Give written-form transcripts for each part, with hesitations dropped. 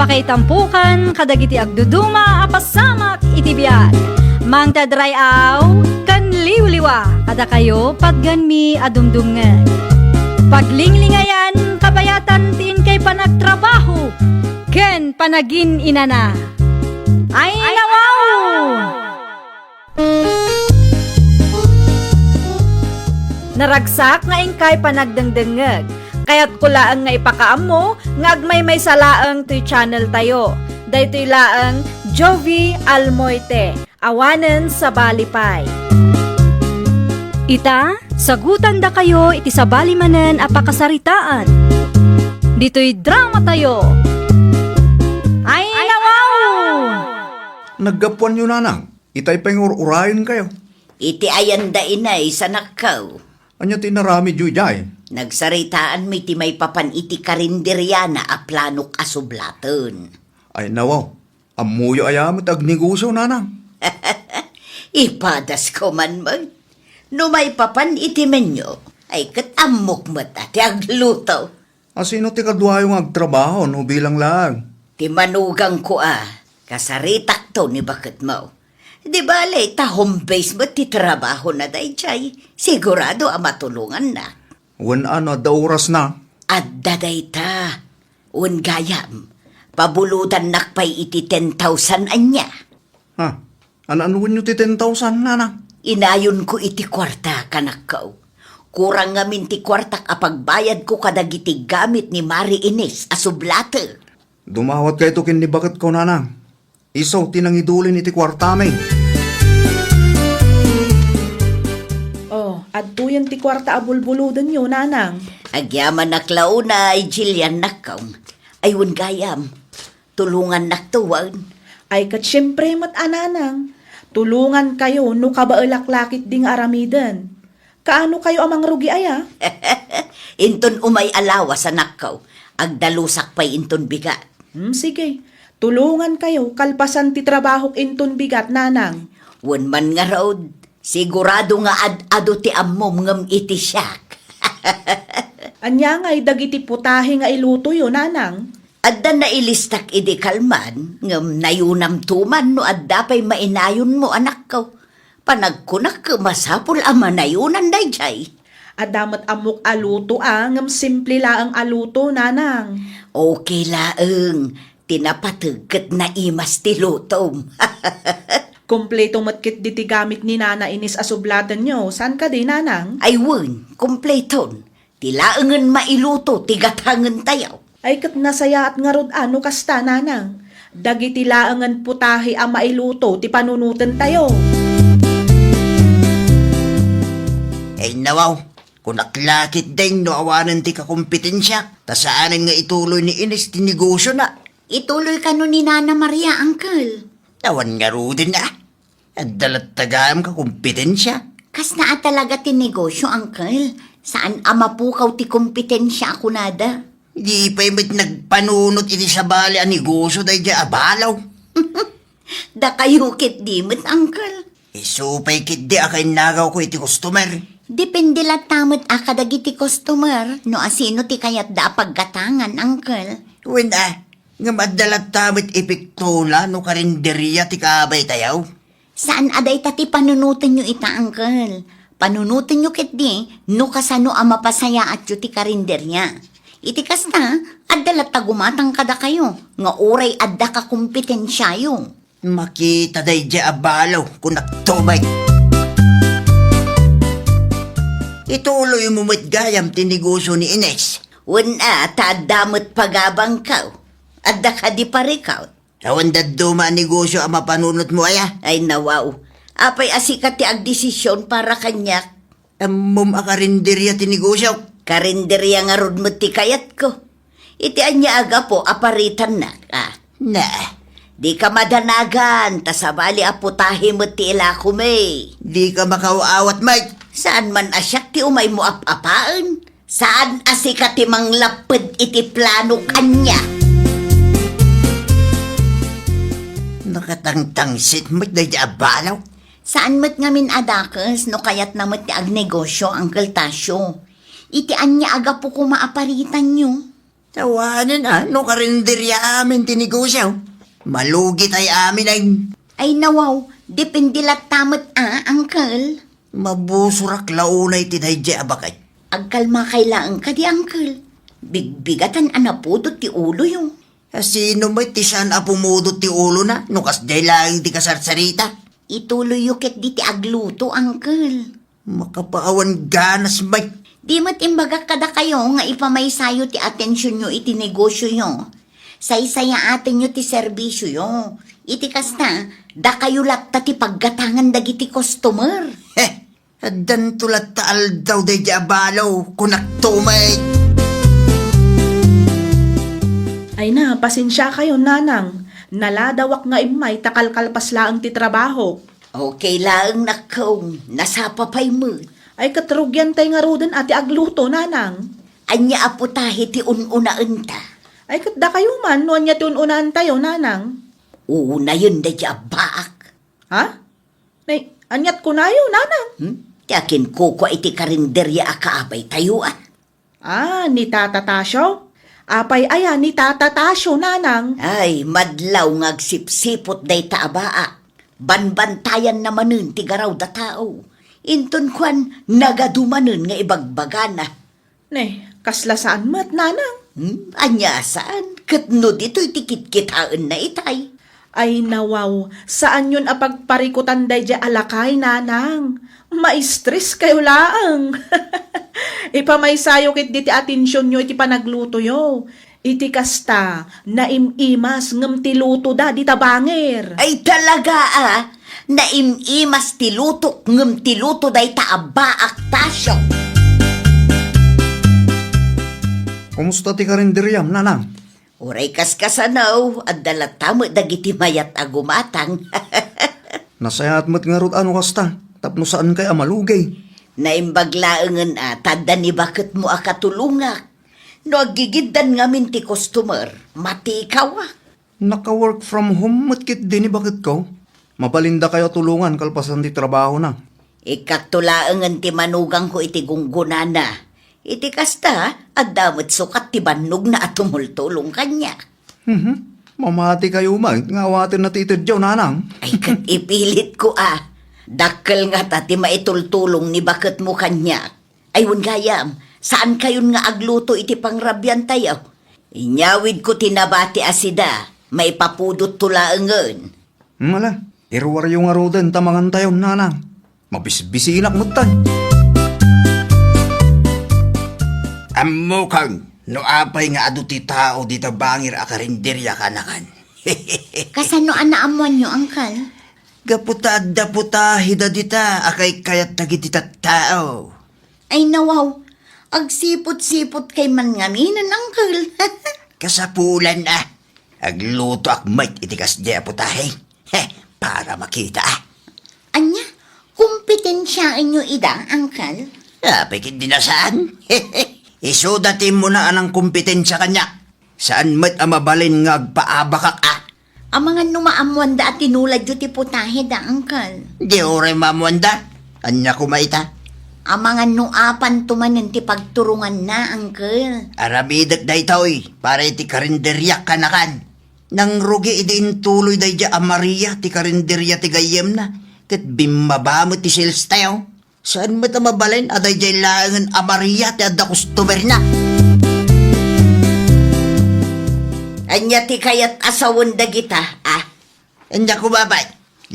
Apakaitampukan kadagiti agduduma apasamak iti biag. Mang tadrayaw kan liwliwa kada kayo padganmi adumdumngeg. Paglinglingayan kabayatan tin kay panagtrabaho ken panagin inana. Ay nawaw! Naragsak nga ingkay panagdengdengeg. Kaya't kulaang nga ipakaam mo, ngagmay may salaang to'y channel tayo. Daytoy laang Jovi Almoite, awanen sa balipay. Ita, sagutan da kayo iti sa balimanen apakasaritaan. Dito'y drama tayo. Ay nawaw! Naggapuan yun, nanang. Itay pang-urayin kayo. Iti ayanda inay sa nakaw. Anya tinarami jujay. Nagsaritaan mi ti may papan iti karinderya na aplanok asublaton. Ay nawaw, amuyo ayamot ag negosyo, nanang. Ipadas ko man mag. No may papan iti menyo, ay katamok mat ati agluto. Asino ti kadwa yung agtrabaho no bilang lang. Ti manugang ko kasaritak to ni bakit mo. Di bale, ta home base mo ti trabaho na day chay. Sigurado matulungan na. Wan ano, da oras na. At daday ta. Un gayam. Pabulutan nakpay iti 10,000 anya. Ha? Ano nyo ti 10,000, nanang? Inayon ko iti kwarta kanakaw. Kurang ngamin ti kwartak apagbayad ko kadagiti gamit ni Mari Ines asublate. Dumawat kayo to kin ni bakit ko, nanang. Isaw tinangidulin iti kwartame. Adtuyan ti kwarta abulbuludan nyo, nanang. Agyaman naklauna ay Jillian nakaw. Ayun gayam. Tulungan naktuwan. Ay kat syempre mat ananang. Tulungan kayo no kabaalaklakit ding aramidan. Kaano kayo amang rugi aya? Inton umay alawa sa nakaw. Agdalusak pa'y inton bigat. Sige. Tulungan kayo kalpasan ti trabahok inton bigat, nanang. Wan man nga raod. Sigurado nga ado ti ammom ngam iti siyak. Anya nga'y dagiti putahe nga iluto yun, nanang. Adda na ilistak idi kalman, ngam nayunam tuman no adda pa'y mainayon mo anak ko. Panagkunak ka masapul ama nayunan day jay. Adamat amok aluto ngam simple laang aluto, nanang. Okay laeng, tinapatagkat na imas ti lutom. Kompleto matkit diti gamit ni Nana Inis asublatan nyo. San ka di, nanang? Ay wun, kumpleton. Tilaengan mailuto, tigatangan tayaw. Ay kat nasaya at nga rod ano kasta, nanang. Dagiti laangan putahe ang mailuto, ti panunutan tayo. Ay nawaw, kung naklakit din no awanan ti kakumpetensya, tasaanan nga ituloy ni Ines ti negosyo na. Ituloy ka no ni Nana Maria, uncle. Tawan nga rudin na. At dalat tagaam kakumpetensya. Kas naa talaga ti negosyo, uncle. Saan ama pukaw ti kompetensya ako nada? Di pa'y met nagpanunot iti sa bali ang negosyo dahi di abalaw. Da kayo kit di met, uncle. Isupay kit di akay nagaw ko iti customer. Depende la tamot akadagiti customer. No asino ti kayat da paggatangan, uncle. When nga madalat tamit epektola no karinderya ti kabay tayaw. Saan aday tati panunutin nyo ita, uncle? Panunutin nyo kit di, no kasano ang mapasaya at yu ti karinderya. Iti kasta, adalat tagumatang kada kayo, nga oray adda ka kompetensya yung. Makita day di abalaw kung nagtumay. Ituloy mo mo't gayam ti negosyo ni Ines. Wala, tadamot pagabang ka. Adda ka di parikaw. Rawan daduma negosyo ang mapanunot mo aya. Ay nawaw, apay asikat ti agdesisyon para kanyak. Amom akarinderya ti negosyo. Karinderya nga rod mo ti kayat ko. Iti anya aga po aparitan na. Na, Di ka madanagan, tasabali aputahe mo ti ila kume. di ka makawaawat, Mike. Saan man asyak ti umay mo apapaan? Saan asikat ti manglapid iti plano kanya? Nakatangtangsit mo't day di abalaw. Saan mo't ngamin adakas no kayat na mo't ti agnegosyo, Uncle Tasyo? Iti anya aga po kumaaparitan nyo. Tawanan no karinderya amin tinegosyo. Malugi tayo amin ay Ay nawaw, depende lat tamat Uncle. mabusurak launay tinay abakay. Agkalma kailangan ka di, Uncle. Bigbigatan anapudot ti ulo yung. Sino may tisan apumudot ti ulo na? Nukas day lang di kasarsarita. Ituloy yukit di ti agluto, Uncle. Makapaawan ganas may. Di matimbaga kada kayo nga ipamay-sayo ti atensyon nyo iti negosyo nyo. Say-saya atin nyo ti serbisyo nyo. Iti kasta, da kayo latta ti paggatangan dagiti customer. Adan tulat taal daw day abalaw kunak tumay. Ay na, pasensya kayo, nanang. Naladawak nga imay takalkalpas laang ti trabaho. Okay lang nakaw, nasapapay mo. Ay katrugyan tay nga roden ati agluto, nanang. Anya aputahi ti ununaan ta. Ay katda kayo man, no anya tununaan tayo, nanang. Una yun da baak. Ha? Nay, anyat ko na yun, nanang. Tiyakin ko iti karinderya akaabay tayo Ni Tata Tasyo? Apay aya ni Tata Tasyo, nanang. Ay, madlaw ngagsipsipot day taabaa. Banbantayan namanin ti garaw da tao. Inton kwan, nagadumanin nga ibagbagana. Nay, kasla saan mat, nanang? Anya saan? Katno dito'y tikit-kitaan na itay. Ay nawaw, saan yun apagparikutan day di alakay, nanang? Maistres kayo laang. Ipamaysayo kit di ti atensyon nyo iti panagluto yo. Iti kasta, naimimas ngem ti luto da di tabangir. Ay talaga naimimas ti luto, ngem ti luto day taabaak tasyo. Kumusta ti karinderyam, nanang? Uray kaskasanaw, at dalatamo dagiti mayat agumatang. Nasayat mo't nga rot ano kasta, tapno saan kay amalugay. Naimbaglaangan tada ni bakit mo akatulungak. No agigidan nga min ti customer, mati ikaw Naka-work from home mo't kit din bakit ko? Mabalinda kayo tulungan kalpasan ti trabaho na. Ikaktulaangan ti manugang ko iti gunggunana. Iti kasta, at damot sukat ti bannog na atumultulong kanya. Mamati kayo man, ngawatin na titidyaw, nanang. Ay kat ipilit ko Dakkel nga ti maitultulong ni bakit mo kanya. Ayun gayam, saan kayon nga agluto iti pangrabyan tayo? Inyawid ko tinabati asida, maipapudot tulaangan. Mala, irwaryo nga roden tamangan tayo, nanang. Mabisbisinak mo tan. Ammo kang, no apay nga adu ti tao di tabangir akarinderya kanakan. Kasano anaamuan nyo, Uncle? Gaputa hida dita akay kayat tagi dita tao. Ay nawaw, agsipot-sipot kay man ngaminan, Uncle. Kasapulan agluto akmait itikas di aputahe. Para makita Anya, kumpetensyaan nyo ida, Uncle? Apay di na saan? Isudatin mo na anang kompetensya kanya. Saan mat amabalin nga agpaabakak Ang mga numaamuan da at tinulad yu ti putahe da, Uncle. Di oray mamuanda. Anya kumaita. Ang mga nuapan tumanin ti pagturungan na, Uncle. Arabidak day taoy, para iti karinderya kanakan. Nang rugi idin tuloy day ja Maria ti karinderya ti gayem na. Kat bimabamo ti sales tayo. Saan mo mabalin aday jay langan Maria ti adda customer na. Anya ti kayat asawon da kita, Anya kumabay.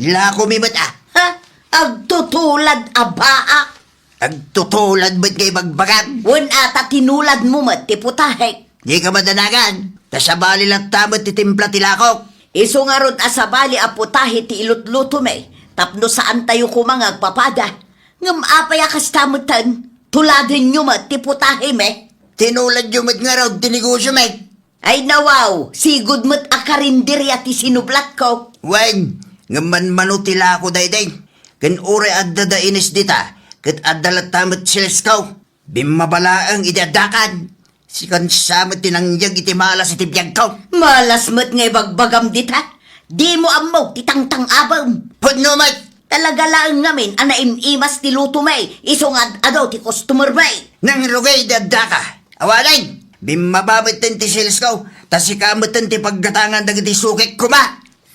La kumibat Ha? Agtutulad abaak. Agtutulad ba't kay bagbagan? Wan ata tinulad mo mat ti putahe. Di ka madanagan. Tasabali lang tamot ti timpla tilakok. Iso nga ron asabali a putahe ti ilutluto me. Tapno saan tayo kumangag papada. Ngam apaya kastamutan. Tuladin nyo mat ti putahe me. Tinulad yung mat nga raw tinegosyo me. Ay nawaw, sigud mo't akarinderya ti sinublat ko. Wen, ngaman manutila ko dayday. Kan ure adda da inis dita. Kat adda tamot sales ko. Bimabalaang idadakan. Sikan samot tinangyag iti malas iti biyag ko. Malas mo't nga bagbagam dita. Di mo amaw ti tangtang abang. Puno mat. Talaga lang ngamin anaim-imas ti luto may. Isong adaw ti customer may. Nang rugay dadaka. Awalan. Bimmabamit ti sales ko, tas ikamot ti paggatangan dagiti sukik kuma.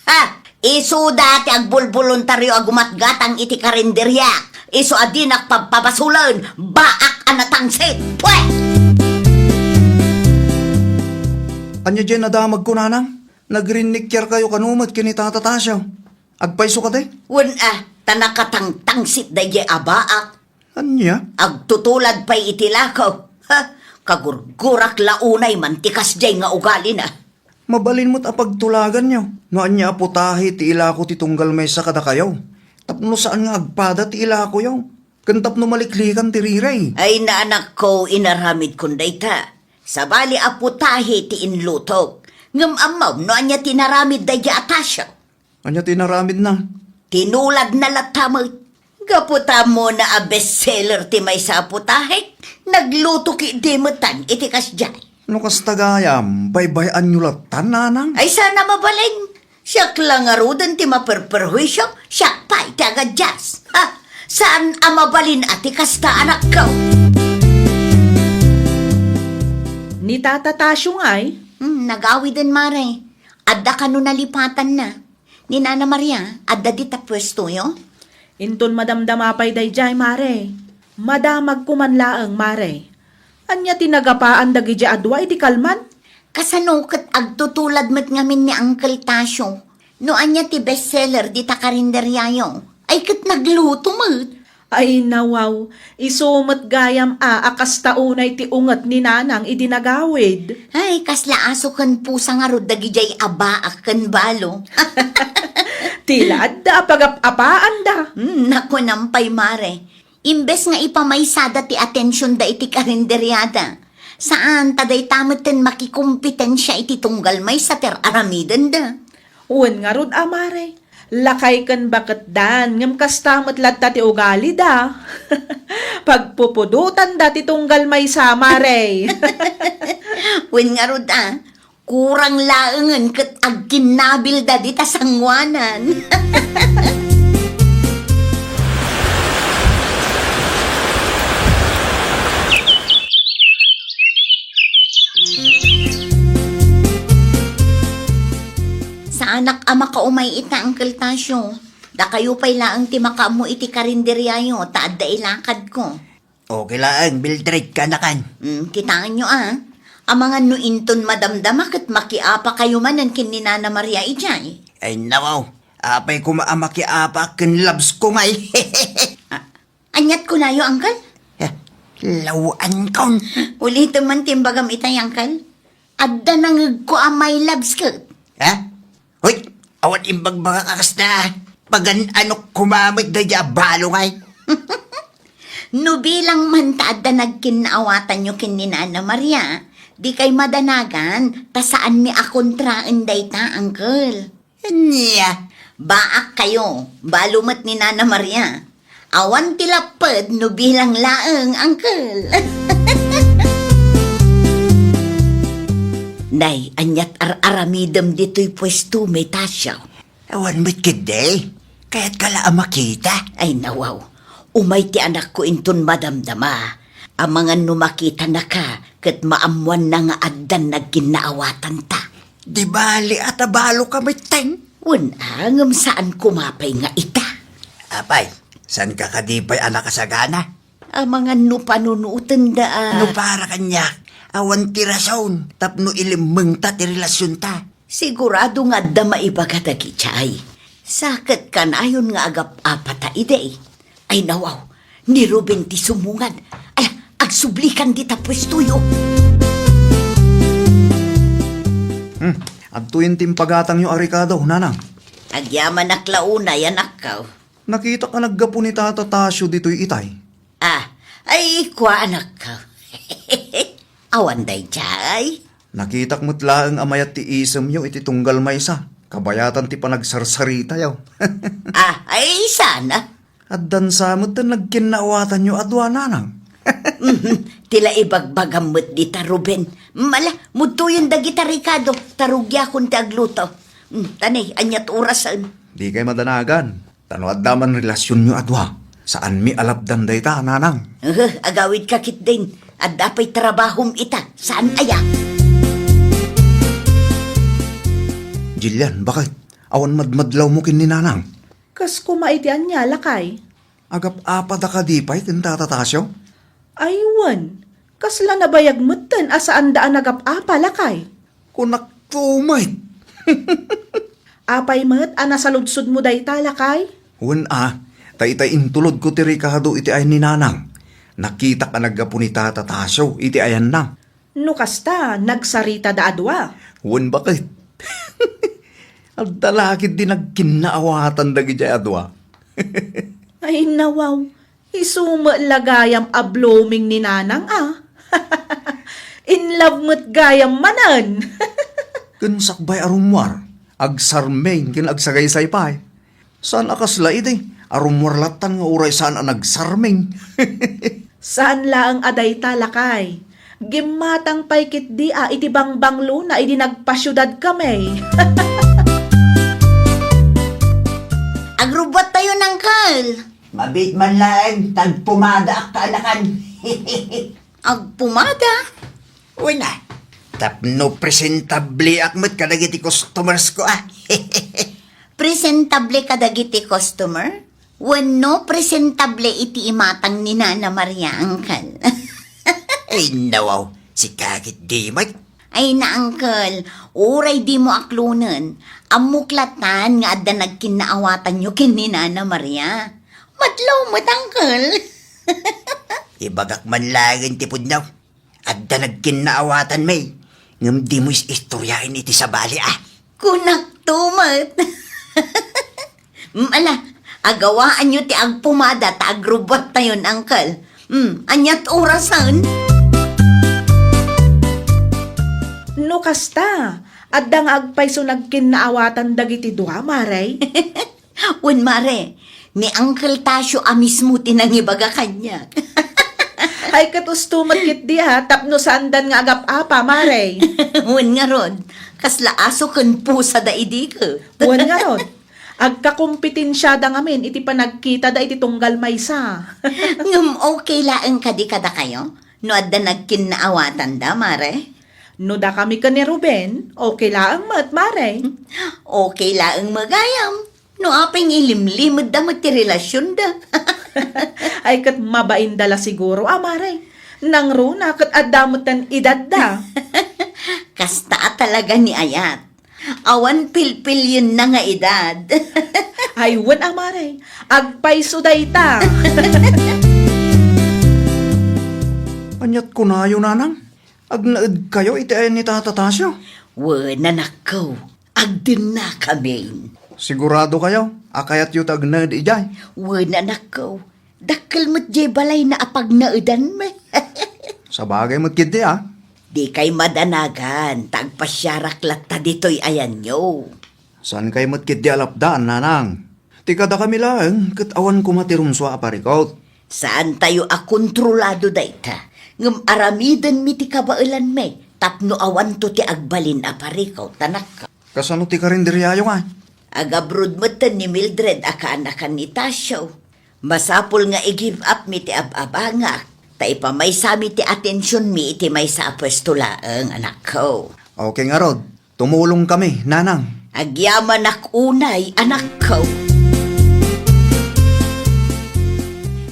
Ha! Isu dati ag bulboluntaryo ag umatgatang iti karinderya. Isu adinak pagpapasulan, baak anatangsit. Pwe! Anya dyan nadamag ko, Nanang. Nagrinikyer kayo kanumat kinitatatasyaw. Agpaiso ka day? Tanakatang tangsit da ye abaak. Anya? Ag tutulad pa'y itilakaw. Ha! Kagurgurak launay mantikas jay nga ugali na. Mabalin mo't apagtulagan nyo. No anya aputahi ti ila ko ti tunggal may sa kada kayaw. Tapno saan nga agpada ti ila ko yaw. Kantap no maliklikan ti riray. Ay naanak ko inaramid kunday ta. Sabali aputahi ti inlutok. Ngam amaw no anya tinaramid da ya atasya. Anya tinaramid na. Tinulad na latamag. Gaputa mo na a bestseller ti may sa aputahe. Nagluto ki demutan iti kasjay. No kas tagayam, baybayan nyo latan, Nanang. Ay sana mabaling. Siyak lang arudan ti maperperwisyo. Siyak pa iti agad jazz. Ha? Saan amabalin ati kasta anak ko? Ni Tata Tasyo ay, Nagawi din mare. Adda ka no nalipatan na. Ni Nana Maria, adda di ta pwesto yo. inton madamdamapay dayjay mare. Madamag kumanlaang mare. Anya tinagapaan dagi di adwa iti kalman? Kasano kat agtutulad met ngamin ni Uncle Tasyo. No anya ti bestseller di ta karinderya yo. Ay kat nagluto met. Ay nawaw, isumat gayam akas taunay ti ungat ni Nanang idinagawid. Ay kasla aso kan pusa nga rod dagi jay abaak kan balo. Tila adda pagapapaan da. Naku nampay mare. Imbes nga ipamaysada ti atensyon da iti karinderyada. Saan taday tamutin makikumpetensya iti tunggal may sa ter aramidan da. Uwan nga rod amare. Lakay kan bakit dan, ngam kastamat ladta ti ugali da. Pagpupudutan da ti tunggal may samare. Wen nga rod kurang laengan ket agkinabil da di ta sangwanan. Sa anak ama ka umay ita Uncle Tasyo. Da kayo pa'y laang ti makamu iti karinderyayo, taad da ilakad ko. Okay lang, Mildred ka na kan. Kitaan nyo Amangan no inton madamdama kat makiapa kayo manan kin ni Nana Maria ijay. Ay nawaw, apay kumaamaki apa ken labs ko ngay. Anyat ko na yo, Uncle. Lawan kon. Ulit man timbagam itay, Uncle. Adda nangag ko amay labs ka. Ha? Hoy, awan imbag mga kakas na. Pagan ano kumamit na dya balo ngay. No bilang man taadda nagkinaawatan nyo kin ni Nana Maria, di kay madanagan, ta saan mi akontraan day ta, Uncle. Niya. Baak kayo, balumat ni Nana Maria. Awan tilapad no bilang laeng, Uncle. Nay, anyat aramidam dito'y pwesto may tasyaw. Awan mo't kide. Kaya't kala makita. Ay nawaw, umay ti anak ko inton madamdama. Amangan no makita na ka, kat maamuan na nga addan nagkinaawatan ta. Di bali at abalo ka may teng. Unangam saan kumapay nga ita. Apay, san ka kadipay anak kasagana? Amangan no panunutan da. No para kanya, awan tirason, tapno ilimeng ta ti relasyon ta. Sigurado nga da maibaga dagi chay. Sakit ka na ayon nga agap apata ide. Ay nawaw, ni Ruben ti sumungan. Ay, agsublikan di ta pwestuyo. Adtuin timpagatang nyo arikado, Nanang. Agyaman naklaunay anak ka. Nakita ka naggapo ni Tata Tasyo dito'y itay. Ay kwa anak ka. Awan day chay. Nakitak mo't laang amayat ti isem nyo iti tunggal maysa. Kabayatan ti panagsarsarita yaw. Ay sana. At dansamot na nagkinaawatan nyo adwa, Nanang. Tila ibagbagamot di ta Ruben. Mala, muto yung dagi ta Ricardo. Tarugya kung tagluto. Tanay, anyat orasan. Di kay madanagan. Tano at daman relasyon nyo adwa. Saan mi alapdan day ta, Nanang? Agawid kakit din. At dapay trabahom ita. Saan aya? Jillian, bakit? Awan madmadlaw mo kin ni Nanang. Kas kumaitian niya, lakay. Agap apada ka di pa'y kin tatatasyo? Aywan, kasla nabayag mutan asaan daan nagap-apa, lakay. Kunak tumay. Apay mat, ana sa ludsud mo day talakay. Wen tay intulod ko tiri kahado iti ay ni Nanang. Nakita ka naggapo ni tatatasyo, iti ayan na. No kasta, nagsarita da adwa. Wen bakit? Ang dalakid din nagkinaawatan dagi jay adwa. Ay nawaw, isuma lagayam a blooming ni Nanang In love mo't gayam manan. Ken sakbay arumwar, agsarmeng ken agsagaysay pay. Saan akasla iti? Arumwar latan nga uray saan ang nagsarmeng. Saan laang aday talakay? Gimatang paykit di iti bangbang luna, iti nagpasyudad kami. Agrubot tayo ng kal. Mabit man lang, tagpumada ka anakan. Agpumada. Uy na, tapno presentable akmat kadagiti customers ko Presentable kadagiti customer? Wano presentable iti imatang ni Nana Maria Angkal. Ay nawaw, si kakit di Mike. Ay na Angkal, uray di mo aklunan. Amuklatan nga adda nagkinaawatan nyo kin ni Nana Maria. Madlaw mo't Angkal. Ibagak man lagin tipod naw. At da nagkinaawatan may. Ngam di mo istoryain iti sa bali Kunak tumat. Ala, agawaan nyo ti agpumada ta agrubot tayon Angkal. Anyat orasan? No kasta, adda nga agpayso nagkinaawatan dagiti duha, maray. Wen mare, ni Uncle Tasyo mismo tinangibaga kanya. Ay katustumat kit di tapno sandan nga agap-apa, maray. Wen nga ron, kasla aso ken pusa da idi ka. Buwan nga ron. Agkakumpitensya da ngamin, iti panagkita da iti tunggal maysa. Ngam okay laeng kadi kada kayo? No adda nagkinaawatan da, mare? No da kami ka ni Ruben, okay laang mat, maray. Okay laeng magayam. No apeng ilimlimod da matirelasyon da. Ay kat mabain dala siguro, maray. Nang runa kat adamutan edad da. Kasta talaga ni Ayat. Awan pilpil yun na nga edad. Ay wan, maray. Agpayso day ta. Anyat ko na yun, Nanang. Agnaed kayo iti ay ni tatatasyo. Wana nakaw, agdin na kami. Sigurado kayo, akayat yu agnaed ijay. Wana nakaw, dakal mo't jay balay na apag naudan me. Sa bagay magkidi Di kay madanagan, tagpasyarak latta dito'y ayan nyo. Saan kayo magkidi alapdaan, Nanang? Tikada kami lang, katawan ko matirumswa aparikot. Saan tayo akontrolado dayta? Ngam aramidan mi ti kabailan me, tapno awan to ti agbalin aparikaw, tanak ka. Kasano ti karinderyayo nga? Agabrod mo tan ni Mildred akaanakan ni Tasyo. Masapol nga i-give up mi ti ababanga. Ta ipamay sami ti atensyon mi iti may sa apostolaang anak ko. Okay nga Rod, tumulong kami, Nanang. Agyaman unay anak ko.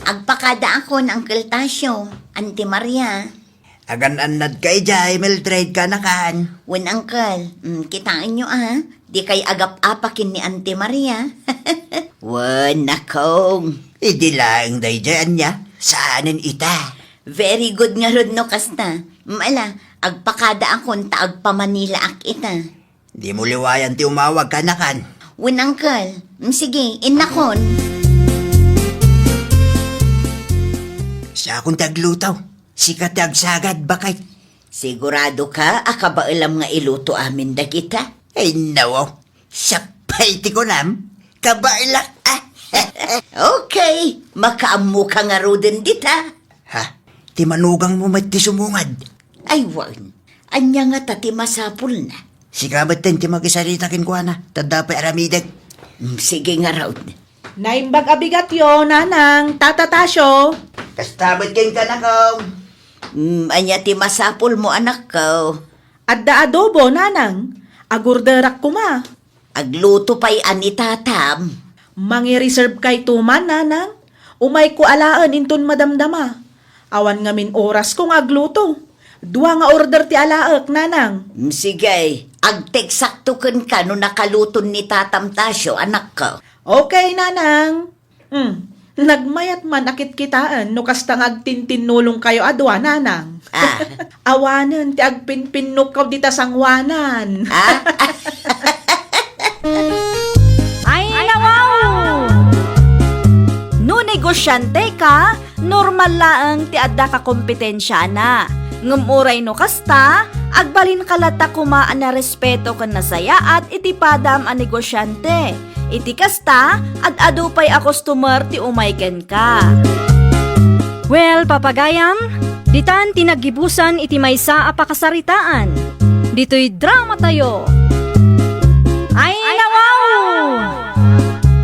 Agpakada ako ng Uncle Tasyo, Auntie Maria. Agan-anad kay jay, Mildred ka nakan. Wen Uncle, kitaan nyo di kay agap-apakin ni Auntie Maria. Wen nakong. Idi lang day jayan niya. Saanin ita? Very good nga rod no kasta. Ala, agpakada akong taag pa Manila ak ita. Di mo liwayan ti umawag ka nakan. Wen Uncle, sige, inakon. Sa akong taglutaw, sikat tagsagad bakit? Sigurado ka, akabailam nga iluto amin da kita? Ay nawaw, sapay ti ko nam, kabailak Okay, makaamu ka nga rodin dita. Ha? Ti manugang mo mat ti sumungad. Ay wan, anya nga tati masapul na. Sikabat din ti magisarita kinkwana, tadapay aramidag. Sige nga raw. Naimbag abigat yo, Nanang, tatatasyo. Kastabat kin ka na kong. Anya ti masapul mo anak ko. Adda adobo, nanang. Agurderak kuma. Agluto pa'y anitatam. Mangi-reserve kay tuman, nanang. Umay ko alaan inton madamdama. Awan ngamin oras kong agluto. Dua nga order ti alaak, nanang. Sige, agteksakto ka no nakaluton ni tatam Tasyo, anak ko. Okay, nanang. Nagmayat man akit kitaan no kastang agtintinulong kayo adwa, nanang. Ah. Awanan ti agpinpinok kaw dita sangwanan. Ay, nawaw! No negosyante ka, normal laang ti adda ka kompetensya na. Ngumuray no kasta, agbalin kalata kumaan na respeto kan nasaya at itipadam a negosyante. Iti kasta, ad-ado pa'y a customer ti umayken ka. Well, papagayam, ditan tinagibusan iti maysa a pakasaritaan. Dito'y drama tayo. Ay, nawaw!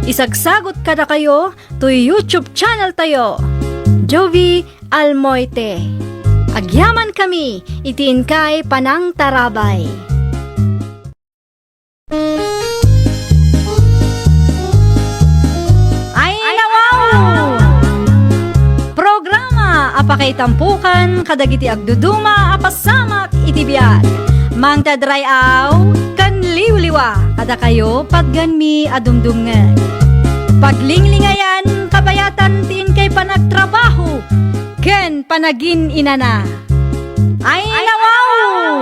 Isagsagot kada kayo to YouTube channel tayo. Jovi Almoite. Agyaman kami, itiin kay Panang Tarabay. Ay, nawaw! Programa apakay tampukan kadagiti agduduma apasamak itibiyag. Mang tadrayaw kan liwliwa kada kayo pagganmi adumdumngan. Paglinglingayan kabayatan tiin kay panagtrabaho ken panagin inana. Ay, nawaw!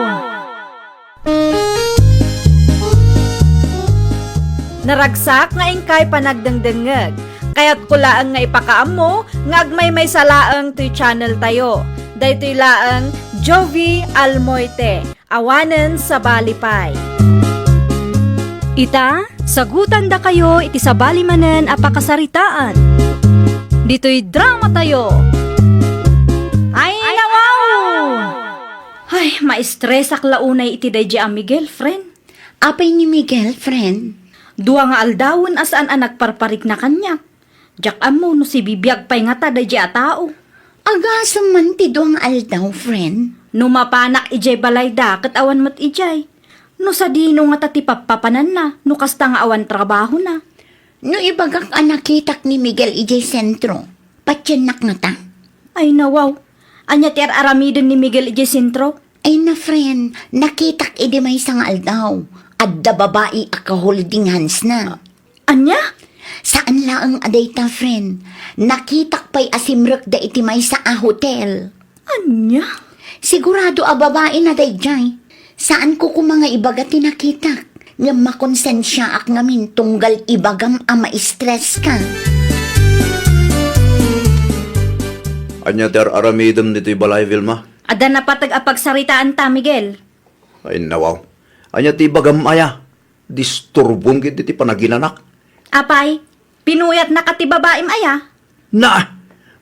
Naragsak nga ingkay panagdengdengeg. Kaya't kulaang nga ipakaam mo, nga agmay may salaang to'y channel tayo. Daytoy laang Jovi Almoite, awanen sa balipay. Ita, sagutan da kayo iti sa balimanen apakasaritaan. Dito'y drama tayo. Ay, nawaw! Ay, maestresak launay iti daydi a Miguel, friend. Apay ni Miguel, friend. Dua nga aldawon asaan ang nagparparik na kanya. Jak amo no si bibiyag pa'y nga ta daydi a tao. Agasam man ti doang aldaw, friend. No mapanak ijay balay da, kat awan mat ijay. No sa dino nga tati papapanan na, no kasta nga awan trabaho na. No ibagak anakitak ni Miguel ijay sentro. Patyanak na ta. Ay nawaw, anya ti aramiden ni Miguel ijay sentro. Ay na, friend, nakitak idi may sang aldaw. Adda babae aka holding hands na. Anya? Saan laang aday ta, friend? Nakitak pa'y asimrek da iti may sa a hotel. Anya? Sigurado a babae na dayjay. Saan ko mga ibaga tinakitak? Nga makonsensya ak ngamin tunggal ibagam a ma-stress ka. Anya ter aramidem dito'y balay, Vilma. Ada na patag apagsaritaan ta, Miguel. Ay, nawaw. Anya ti bagam aya. Disturbong gid iti panaginanak. Apay, pinuyat na kati babaim aya. Na!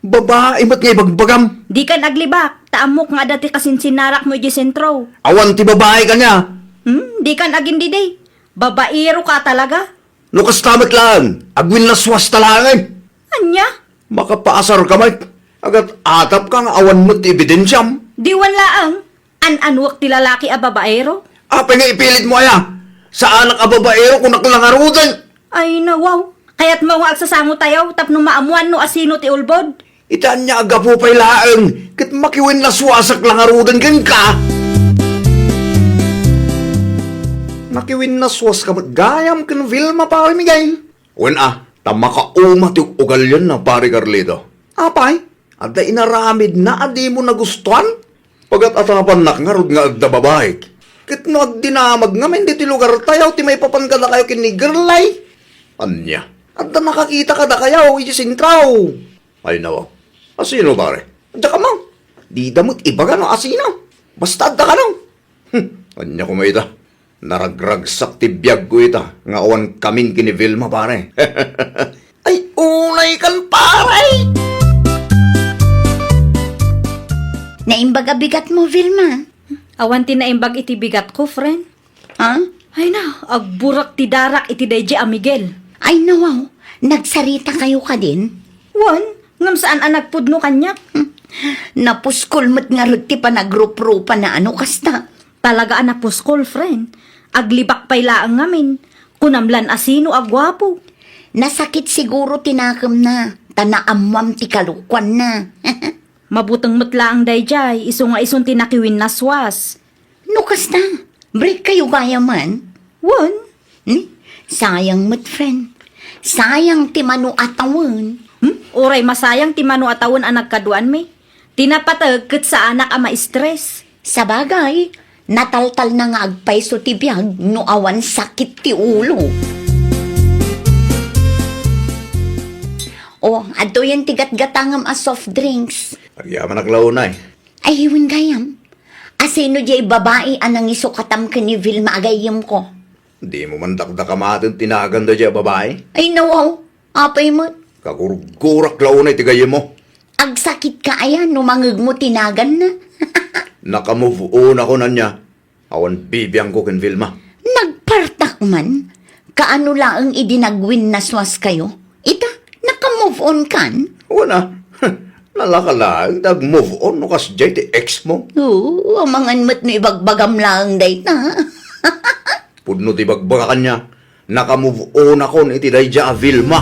Babae mat nga ibagbagam. Di kan aglibak, taamok nga dati kasinsinarak mo ijay sentro. Awan ti babae kanya. Di kan agin diday. Babaero ka talaga. Lukas tamat lang. Agwin na swas talangan. Anya? Makapaasar ka, Mike. Agat atap kang awan mo't ebidensyam. Diwan laang. An-anwak ti lalaki a babaero. Apay nga ipilit mo aya. Sa anak a babaero kung naklangarutan. Ay nawaw. Kaya't mo nga agsasango tayo tapno maamuan no asino ti ulbod. Itaan niya agapo pa'y laang. Kat makiwin na swasak langarutan kan ka. Makiwin na swas ka gayam kan Vilma pare Miguel. Wen tama ka umati ugal yan na pare Carlito. Apay, ada inaramid na adi mo nagustuhan. Pagat atapan nakangarod nga adda babae. Kit no agdinamag nga men diti lugar tayo ti may papangkada kayo kini girlay. Anya, adda nakakita kada kayo iti sintraw. Ay nawa, asino pare? Adda ka mang. Di damot iba ka no asino. Basta adda ka no. Anya ko maita. Naragragsak ti biyag ko ita. Nga awan kaming kini Vilma pare. Ay unay kan pare. Naimbaga bigat mo, Vilma. Awan ti naimbag iti bigat ko, friend. Ha? Ay na, agburak ti darak iti daydi a Miguel. Ay nawaw, nagsarita kayo ka din? Wan, ngam saan ang nagpudno kanyak? Napuskol mo't nga rin ti panagrup-rupa na ano kasta. Talaga anapuskol, friend. Aglibak pay laang ngamin. Kunamlan asino agwapo. Nasakit siguro tinakam na. Tanaamwam ti kalukwan na. Mabutang matlaang dayjay, iso nga ison tinakiwin naswas. No kasta, break kayo gaya man. Wan, Sayang mo't friend. Sayang ti manu atawan. Uray masayang ti mano atawon ang nagkaduan mi. Tinapatag ket sa anak ang ma-stress. Sa bagay, nataltal na nga agpayso ti biyag no awan sakit ti ulo. O, ato yan tigat-gatangam a soft drinks. Agyaman naglaunay. Ay, hiwin gayam. Asino jay babae anang isukatam ka ni Vilma agayam ko. Di mo man dakdakamatin tinaganda dya babae. Ay, nawaw. Apay mo. Kagurgurak launay tigayem mo. Agsakit ka ayan, numangag mo tinagan na. Nakamove on ako na niya. Awan bibiyang ko ken Vilma. Nagpartak man. Kaano laang idinagwin na swas kayo? Ita, nakamove on kan? Wala. Nalakalang nag-move on no kas jay ti ex mo. Oo, amangan mat no ibagbagam lang dayta. Pudno ti bagbaga kanya. Nakamove on ako ni iti dayja a Vilma.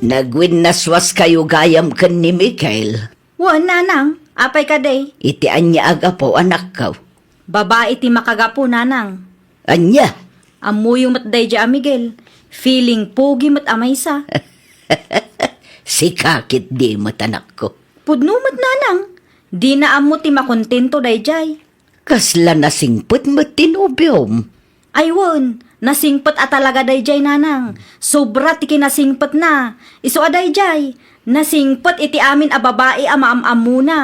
Nagwin na swas kayo gayam kan ni Mikael. Wan, nanang, apay ka day. Iti anya agapo anak ka. Babae ti makagapo, nanang. Anya? Amuyong mat dayja a Miguel. Feeling pogi mat amaysa. Si kakit di matanak ko. Pudno mat nanang. Di na amo ti makontento dayjay. Kasla nasingput mo tinubyom. Aywan, nasingpet at talaga dayjay nanang. Sobra ti kinasingpet na. Iso a dayjay, nasingpet iti amin a babae a maam-am muna.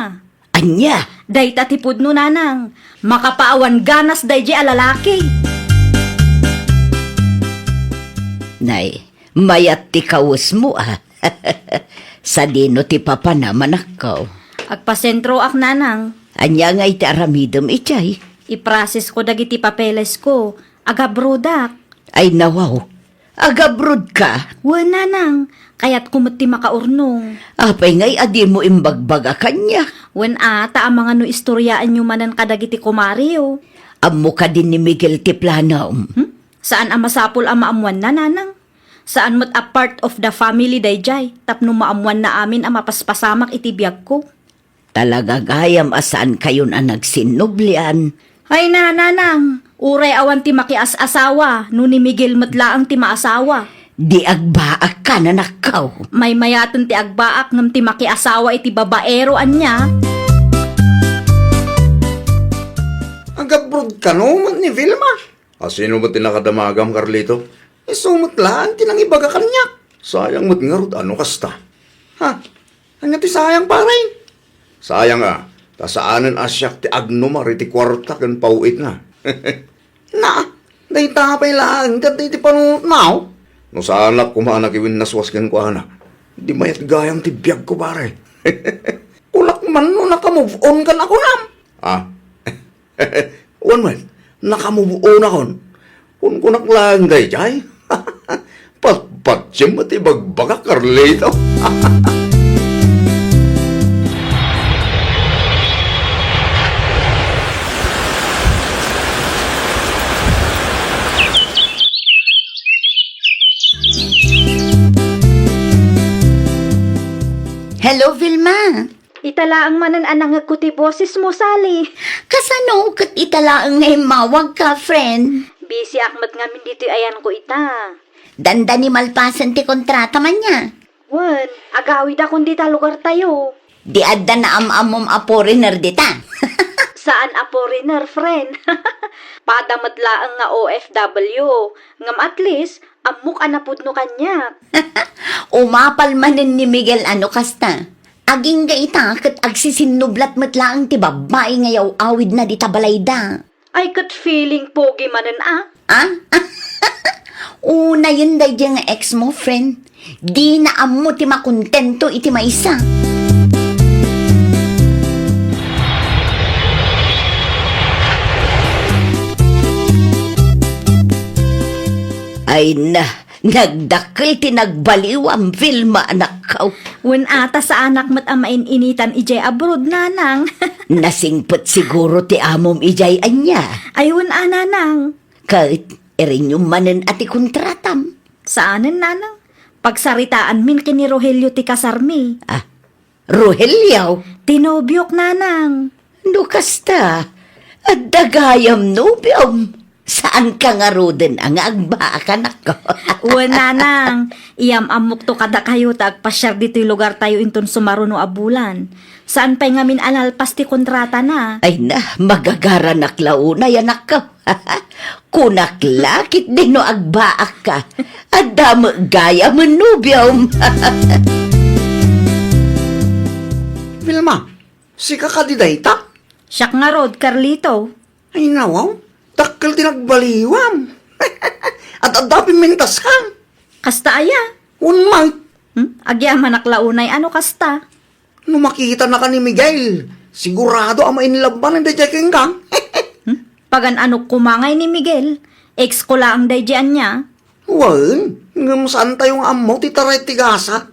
Anya? Dayta ti pudno nanang, makapaawan ganas dayjay a lalaki. Nay, mayat ti kawus mo ah. Sa dino ti papa naman ako. Agpasentro ak nanang, Anya nga iti aramidom itay. iprases ko dagiti papeles ko, agabrodak. Ay nawaw, agabrod ka. Wan nanang, kayat kumot ti makaurnong. Apay ngay adi mo imbagbaga kanya. Wan ata ang mga no istoryaan nyo manan kadagiti kumariyo. Amo ka din ni Miguel ti planaom. Saan ang masapul ang maamuan na nanang? Saan mo't a part of the family dayjay, tapno maamuan na amin ang mapaspasamak iti biyag ko? Talaga gayam asaan kayon ang nagsinublian. Ay na nanang, uray awan ti makias-asawa, no ni Miguel matlaang ti maasawa. Di agbaak ka na nakaw. May mayaton ti agbaak ngam ti makiasawa iti babaero anya. Agabrod ka no man ni Vilma. Asino mo tinakadamagam, Carlito? Isumot lang, tinangibaga kanya. Sayang mo't ngarod, ano kasta? Ha? Ano ti sayang paray? Sayang tasaanan asyak ti agnomar iti kwarta kan pauit na. Na, day tapay lang, kat iti panunot now. No saan lak kumanak iwin naswas kan ko anak. Di mayat gayam ti biyag ko paray. Kulak man no nakamove on kan ako nam. Ah, one man, nakamove on akon. Kung kunak lang day jay. Patpatsya mo ti bagbaga, Carlito. Hello, Vilma. Italaang manan anang ko ti boses mo, Sally. Kasano kat italaang ngay mawag ka, friend? Busy akmat ngamin dito ayan ko ita. Danda ni malpasan ti kontrata man niya. Wan, agawid akong dita lugar tayo. Di adda na am-amom a foreigner dita. Saan a foreigner, friend? Padamat laang nga OFW. Ngam at least, amok anapud no kanya. Umapal manin ni Miguel ano kasta. Aging ga ita kat agsisinublat matlaang ti babae ngayaw awid na di tabalayda. Ay kat feeling pogi manan Ah? Una yun day nga ex mo, friend. Di na amo ti makontento iti maisa. Ay na, Nagdakil tinagbaliwam, Vilma, anak ko. Wen ata sa anak mat amain initan ijay abroad, nanang. Nasingpot siguro ti amom ijay anya. Ay, wen nanang. Kahit erin yung manen ati kontratam. Saanen, nanang? Pagsaritaan min kini Rogelio ti kasarmi. Ah, Rogelio, Tinobyok, nanang. kasta. At dagayam nobyom. Saan ka nga roden ang agbaakan ako? Wen, nanang. Iyam amok to kada kayo tagpasyar dito'y lugar tayo inton sumaruno abulan. Saan pa'y ngamin alalpas ti kontrata na? Ay na, magagara naklauna yan ako. Kunaklakit din no agbaak ka. At damo gaya manubyom. Vilma, si kakadidayta? Siyak nga rod, Carlito. Ay nawaw, takkel tinagbaliwam. At adapi mintas ka. Kasta aya. Unmay, Agyaman naklaunay, ano kasta? no makita na ka ni Miguel, sigurado ang mainlaban ng dajaking kang. Pagan anok kumangay ni Miguel. Ex ko lang daydyan niya. Wan, ngam saan tayong amo titaray tigasa?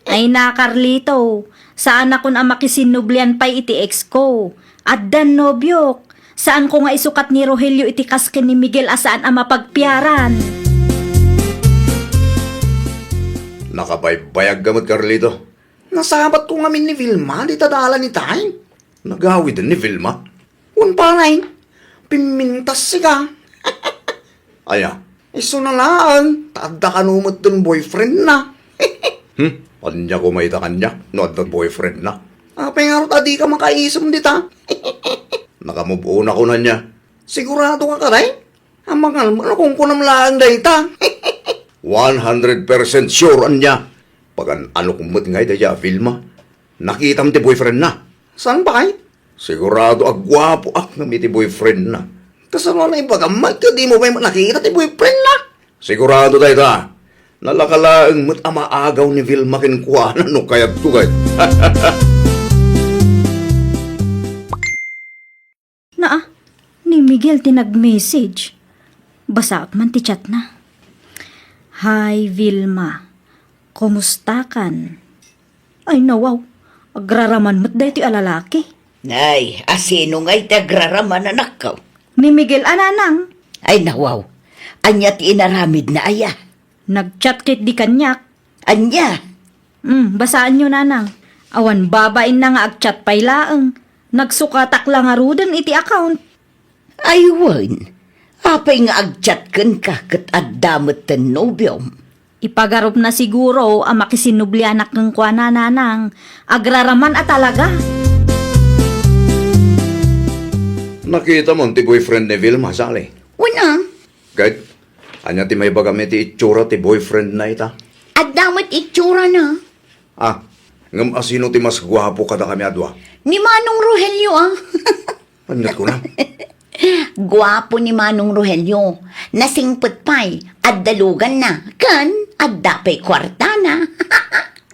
Ay na, Carlito. Saan ako na makisinublian pa'y iti ex ko? At dan nobyok. Saan ko nga isukat ni Rogelio iti kasken ni Miguel asaan ang mapagpiaran? Nakabaybayag gamot, Carlito. Nasabat ko ngamin ni Vilma, di tadala ni Tay. Nagawid din ni Vilma. Un panay, pimintas siya. Aya, iso na lang, tada ka numot dun boyfriend na. Kanya ko may kanya, no at boyfriend na. Pengarot adi ka makaisam dita. Nakamubuo na ko na niya. Sigurado ka karay? Ang mga ano kung kunam lang dayta. 100% sure anya. Pag ano kumot ngay daya, Vilma. Nakita mo ti boyfriend na. Saan ba kay? Sigurado agwapo na may ti boyfriend na. Kasama na ipagamag ka, di mo ba nakita ti boyfriend na? Sigurado tayo ta. Nalakalaang mo't amaagaw ni Vilma kinkuhanan no kayat tugay. Naa, ni Miguel tinag-message. Basa man ti chat na. Hi, Vilma. Kumusta kan? Ay, nawaw. Agraraman mo't dahi ti alalaki. Ay, asino nga'y tagraraman anak ko. Ni Miguel ananang. Ay nawaw, anya ti inaramid na aya. Nag-chat kit di kanyak. Anya, Basaan nyo, nanang. Awan babain na nga ag-chat pa'y laeng. Nagsukatak lang nga rudan iti account. aywan. Apay nga agchat kan ka kat addamot ten nobyom. Ipagarup na siguro ang makisinublianak ng kwa na, nanang. Agraraman at talaga. Nakita mo ti boyfriend ni Vilma, sali. Una, Kahit, anya ti may bagami ti itsura ti boyfriend na ita. addamot itsura na. Ngam asino ti mas gwapo kada kami adwa. Ni Manong Rogelio Anyat ko na. Gwapo ni Manong Rogelio. Nasingpot pa'y, addalugan na. Kan, addapay kwarta na.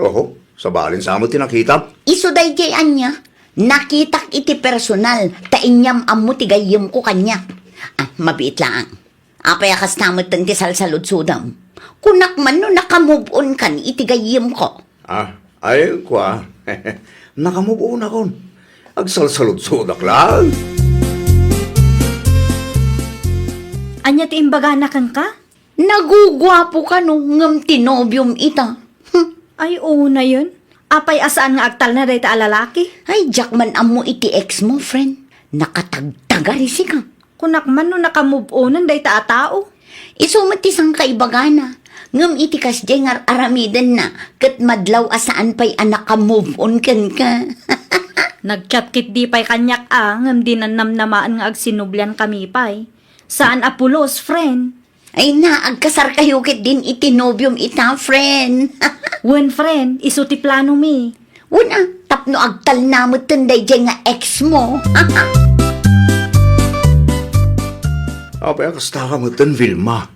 Oho, sa balin sa mo tinakita. Isuday jay anya. Nakitak iti personal. Tainyam amu ti gayem ko kanya. Mabiit lang. Apay akas tamot ti salsalod sudam. Kunak man no nakamove on kan iti gayem ko. Ay, kwa. Nakamubuo na kon. Agsalsalod-sodak lang. Anya ti imbagana kan ka? Nagugwapo ka no ngam tinobyom ita. Ay, oo na yun. Apay asaan nga agtal na dahi ta alalaki. Ay, Jackman amo iti ex mo, friend. Nakatagtagari si ka. Kunak man no nakamove onan dahi ta atao. Isumatisang kaibagana. Ngam iti kasjay nga aramidan na. Kat madlaw asaan pa'y anak ka move on kan ka. Nagchat kit di pa'y kanyak ngam di nanamnamaan nga agsinublian kami pa'y. Saan apulos, friend? Ay na, agkasar kayo kit din itinobyom ita, friend. Wen, friend, iso ti plano mi. Una, tapno agtal namot tunday dyan nga ex mo. Apay akasta ka mo tan, Vilma.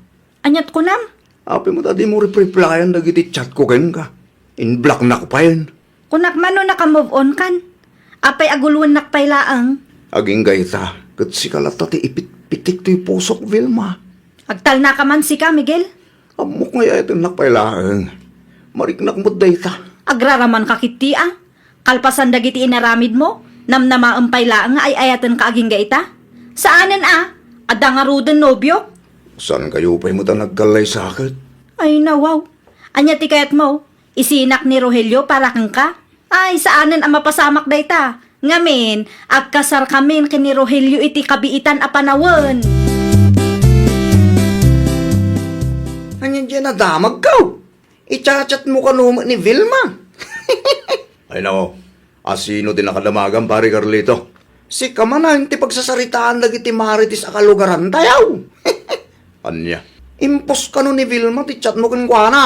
Anyat ko nam? Apay mo tadi mo replyan dagiti chat ko kayo ka. In-block na ko pa yun. Kunak man no nakamove on kan. Apay aguluan nakpay laang. Aging gayta, kat si kalata ti ipit-pitik to'y pusok, Vilma. Agtal na ka man si ka, Miguel. Amok nga ito nakpailaang. Mariknak mo dayta. Agraraman ka kiti ah. Kalpasan dagiti inaramid mo. Namnama ang pailaan nga ay ayatan ka aging gaita. Saanan ah? Adda nga rudan nobyo? Saan kayo pa'y mo ta nagkalay sakit? Ay nawaw. Anya ti kayat mo? Isinak ni Rogelio para kang ka? Ay saanan ang mapasamak dayta? Ngamin, agkasar kamin kini Rogelio iti kabiitan a panawon. Anyan dyan na damag ka. Ichat-chat mo ka numa ni Vilma. Ay nako, asino din nakadamagan pare Carlito. Si kamanan ti pagsasaritaan lagi ti maritis a kalugaran tayaw. Anya, impos ka no ni Vilma ti chat mo kan kwa na.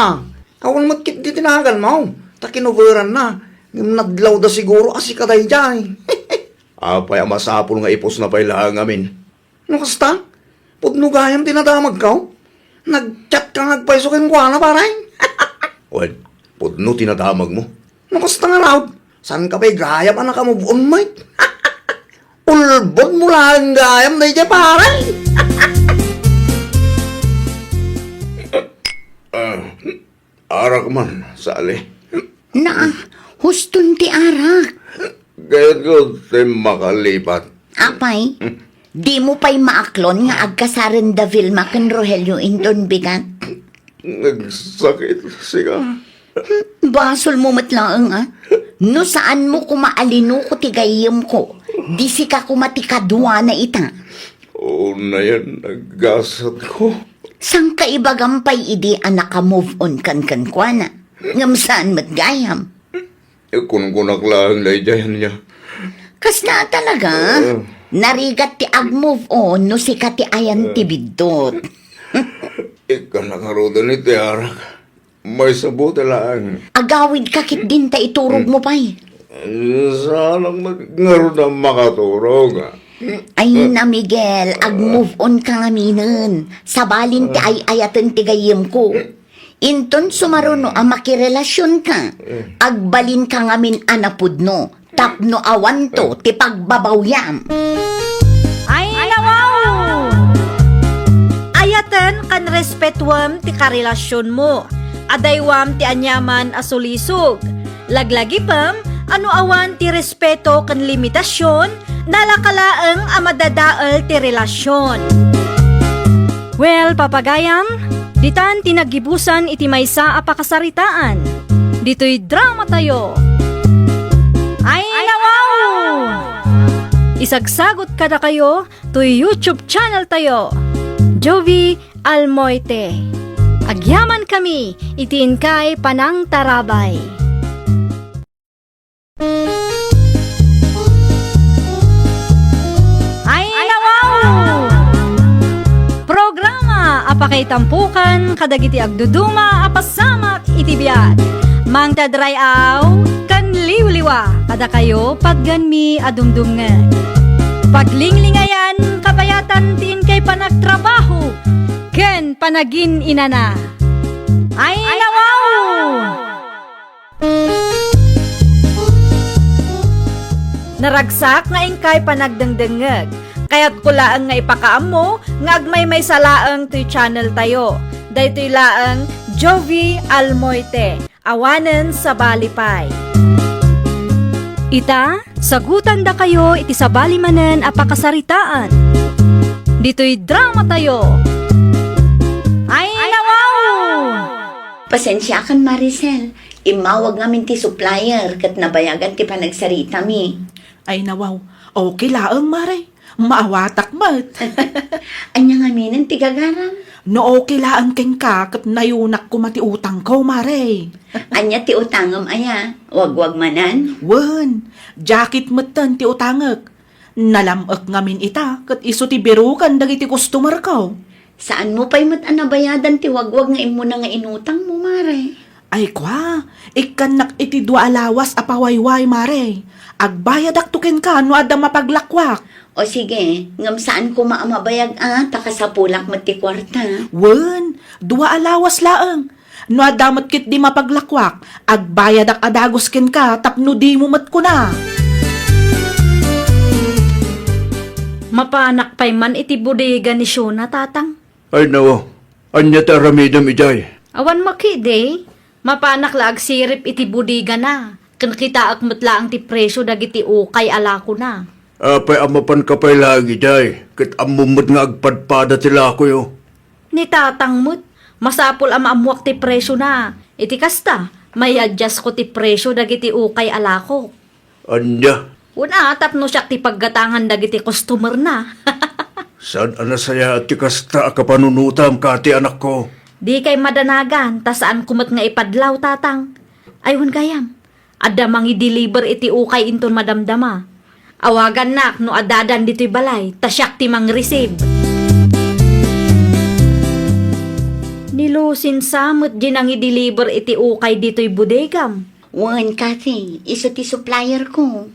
Kawan matkit di tinagal mo. Takinoveran na. Nadlaw da siguro asi kaday dyan. Apay amasapol nga ipos na pailaang amin. No kasta? Pudno gayam tinadamag ka? Nag-chat ka nagpaiso kan kwa na paray? Well, pudno tinadamag mo. No kasta nga raw? San ka pa'y gayam anak ka move on mate? Ulbod mo lang gayam na dyan paray. Arak man, sali. Na, huston ti arak. Gayat ko tayo makalipat. Apay, di mo pa'y maaklon nga agkasaran da Vilma ken Rogelio indon bigat. Nagsakit siya. Basol mo matlaang ah. No saan mo kumaalino ko tigayim ko. Di si ka kumatikadwa na ita. Oo na yan, naggasat ko. Sang kaibagampay idi anak ka move on kan kwa na. Ngam saan matgayam. Kung kunaklaan na idyayan niya. Kas na talaga. Narigat ti ag move on no si ka ti ayan ti bidot. Ika nakaroda ni Tiarak. May sabuti lang. Agawid kakit din ta iturog mo pa'y. Sanang nagngaro na makaturog. Ay na Miguel, ag-move on ka nga minen. Sabalin ti ay-ayatan ti gayem ko. Inton sumaruno ang makirelasyon ka. Agbalin ka nga min anapudno. Tapno awan to ti pagbabawyam. Ay nawaw! Ayatan kan respetuam ti karelasyon mo. Adaywam ti anyaman asulisog. Laglagi pam, ano awan ti respeto kan limitasyon, nalakalaeng amadadaal ti relasyon. Well, papagayam, ditan tinagibusan iti maysa a pakasaritaan. Dito'y drama tayo. Ay nawaw! Isagsagot kada kayo to YouTube channel tayo. Jovi Almoite. Agyaman kami, itiin kay Panang Tarabay. Ay nawaw! Programa apakay tampukan kadagiti agduduma apasamak itibiyat. Mang tadrayaw kan liwliwa kada kayo pagganmi adumdumngan. Paglinglingayan kapayatan tiin kay panagtrabaho ken panagin inana. Ay nawaw! Naragsak nga ingkay panagdengdengeg. Kaya't kulaang nga ipakaam mo, nga agmay may salaang to'y channel tayo. Daytoy laang Jovi Almoite, awanen sa balipay. Ita, sagutan da kayo iti sa balimanen a pakasaritaan. Dito'y drama tayo. Ay nawaw! Pasensya kan Maricel. Imawag namin ti supplier kat nabayagan ti panagsarita mi. Ay nawaw, okay laang mare. Maawatak mat. Anya nga minin ti gagaram. No okay laang keng ka kat nayunak ko mati utang ko mare. Anya ti utangam aya. Wag-wag manan. Wen, jacket matan ti utangak. Nalamak ngamin ita kat iso ti birukan dagiti customer ko. Saan mo pa'y mat anabayadan ti wag-wag nga imo na nga inutang mo mare. Ay kwa, ikanak iti dua alawas apawayway mare. Agbayad aktukin ka no ada mapaglakwak. O sige, ngam saan ko maamabayag takasapulak mat ti kwarta. Wen, dua alawas laang. No adamat kit di mapaglakwak, agbayad ak adagos ken ka tapno di mo mat ko na. Mapanak pa'y man iti bodega ni Shona, tatang. Ay nawa, Anya ta ramidam ijay. Awan makide, mapanak laag sirip iti budiga na. Kan kita akmutla ang ti presyo dagiti ukay alako na. Apay amapan kapay lagi jay. Kat amumod nga agpadpada tila ko yo. Ni tatangmut, masapol ang maamuak ti presyo na. Iti kasta, may adjust ko ti presyo dagiti ukay alako. Anya, Una, tapno siya ti paggatangan dagiti customer na. saan anasaya at tikasta akapanunutam kati anak ko? Di kay madanagan, ta saan kumot nga ipadlaw tatang. Aywan gayam, adda mangi deliver iti ukay inton madamdama. Awagan nak no adadan dito'y balay, ta siyak ti mang receive. Nilusin samot din ang i-deliver iti ukay dito'y budegam. Wan, Kathy, iso ti supplier ko.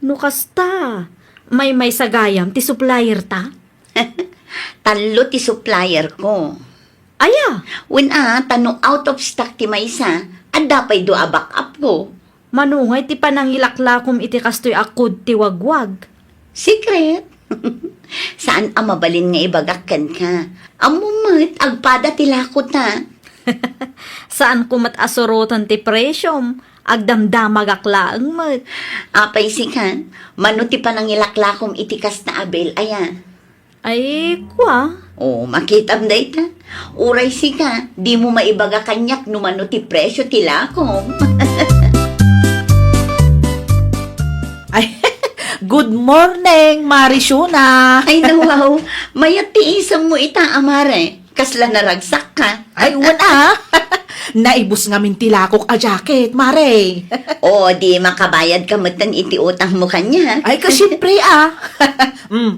No kasta, may sagayam ti supplier ta? Talo ti supplier ko. Aya, Wan tanong out of stock ti maysa, adda pa'y do a backup ko. manungay ti panangilaklakom iti kastoy akod ti wagwag. Secret? Saan ang mabalin nga ibagakkan ka? Amumat, agpada ti lakot na. Saan kumat asorotan ti presyom, agdamdamag aklaang mat. Apay si ka, mano ti panangilaklakom itikas na abel, aya. Ay, kwa. Oh, makitam day ta. Uray si ka, di mo maibaga kanyak no mano ti presyo ti lakom. Ay, good morning, Marisuna. Ay nawaw, mayat ti isang mo ita amare. Kasla naragsak ka. Ay, wana. Naibus nga min tilakok a jacket, Mare. O, di makabayad ka matan iti utang mo kanya. Ay, kasyempre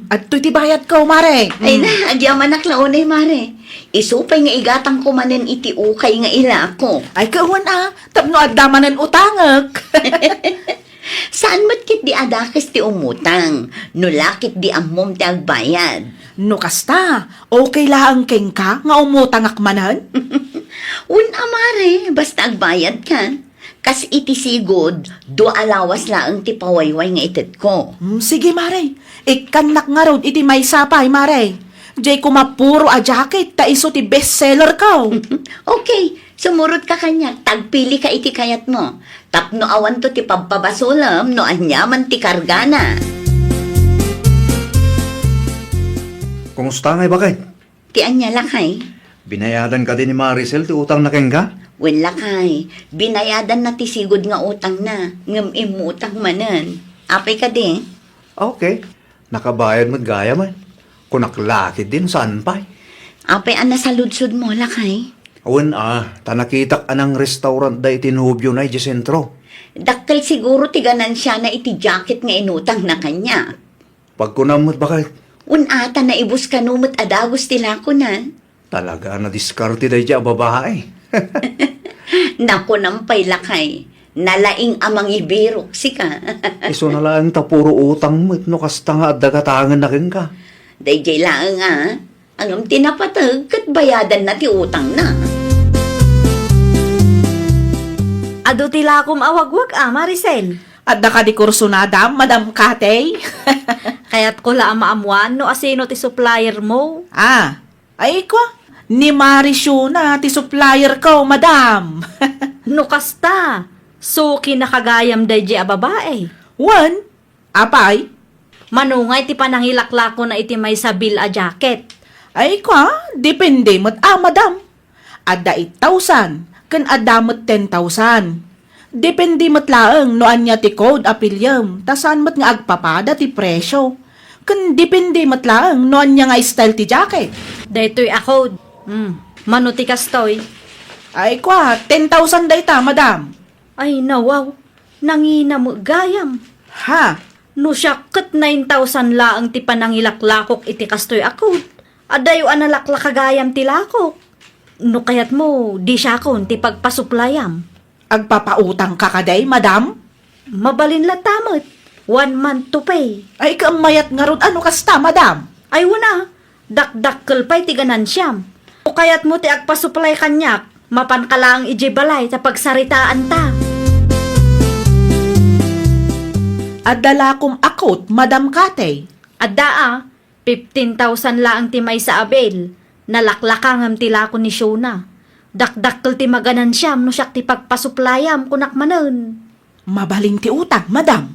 at to'y tibayad ko, Mare. Ay na, agyaman naklaunay mare. Isupay nga igatang kumanen iti ukay nga ilako. Ay, kawan tapno adamanan utangak. Saan matkit di adakis ti umutang? Nulakit di amom ti agbayad. No kasta, okay lang keng ka nga umutang akmanan? Un amare, basta agbayad ka. Kas iti sigod, do alawas laang ti pawayway nga itit ko. Sige, Mare. Ikanak nga rod iti may sapay, Mare. Jay kumapuro a jacket, ta iso ti bestseller ka. Okay, sumurot ka kanya, tagpili ka iti kayat mo. Tapno awan to ti pagpabasulam, no anyaman ti kargana. Kumusta ngay bakay? Ti anya lakay. Binayadan ka din ni Maricel ti utang na keng ka? Wen lakay, binayadan na ti sigod nga utang na, ngem imo utang manen. Apay ka di? Okay, nakabayad mo't gaya man. Kunaklakid din saan pa? Apay ana sa ludsud mo lakay. Awan tanakitak anang restaurant da itinubyo na iti sentro. Dakkel siguro ti ganansya na iti jacket nga inutang na kanya. Pagkunamot bakay? Un ata na ibus kanumot adagos tila ko na. Talaga na diskarte da iti babae. Naku nampay lakay. Nalaing amang ibirok sika. Iso na lang tapuro utang mo no kasta nga at dagatangan na keng ka. Dayjay lang Angam tinapatag kat bayadan na ti utang na. Ado tilakom awagwag Maricel. At da ka di kursunada, Madam Katey. Kaya't ko la maamuan no asino ti supplier mo. Ay ko. Ni Marisuna, ti supplier ko, Madam. No kasta, suki nakagayam dayjay a babae. One, apay. Manungay ti panangilaklako na iti may sabil a jacket. Ay ko, depende mo't Madam. Ada 8,000, kan ada mo't 10,000. Depende mo't laeng no anya ti code apelyam, tasan mo't nga agpapada ti presyo. Kan depende mo't laeng no anya nga style ti jacket. Daytoy ako. Mano ti kastoy. Ay ko, 10,000 dayta, Madam. Ay nawaw, nangina mo gayam. Ha? No siya kat 9,000 laang ti panangilaklakok iti kastoy ako. Adayo analaklakagayam ti lakok. No kayat mo, di siya kon ti pagpasuplayam. Agpapautang ka kaday, Madam? Mabalin la tamot. 1 month to pay. Ay kamayat nga ron, ano kasta, Madam? Ay wana, dakdakkel pa'y ti ganansiyam. O kayat mo ti agpasuplay kanyak, mapan ka lang ijibalay sa pagsaritaan ta. Adala kong akot, Madam Katey. Adda 15,000 laang ti may sa abel. Nalaklakangam tila ko ni Shona. Dakdakkel ti maganan siyam no siyak ti pagpasuplayam kunak manen. Mabaling ti utang, madam.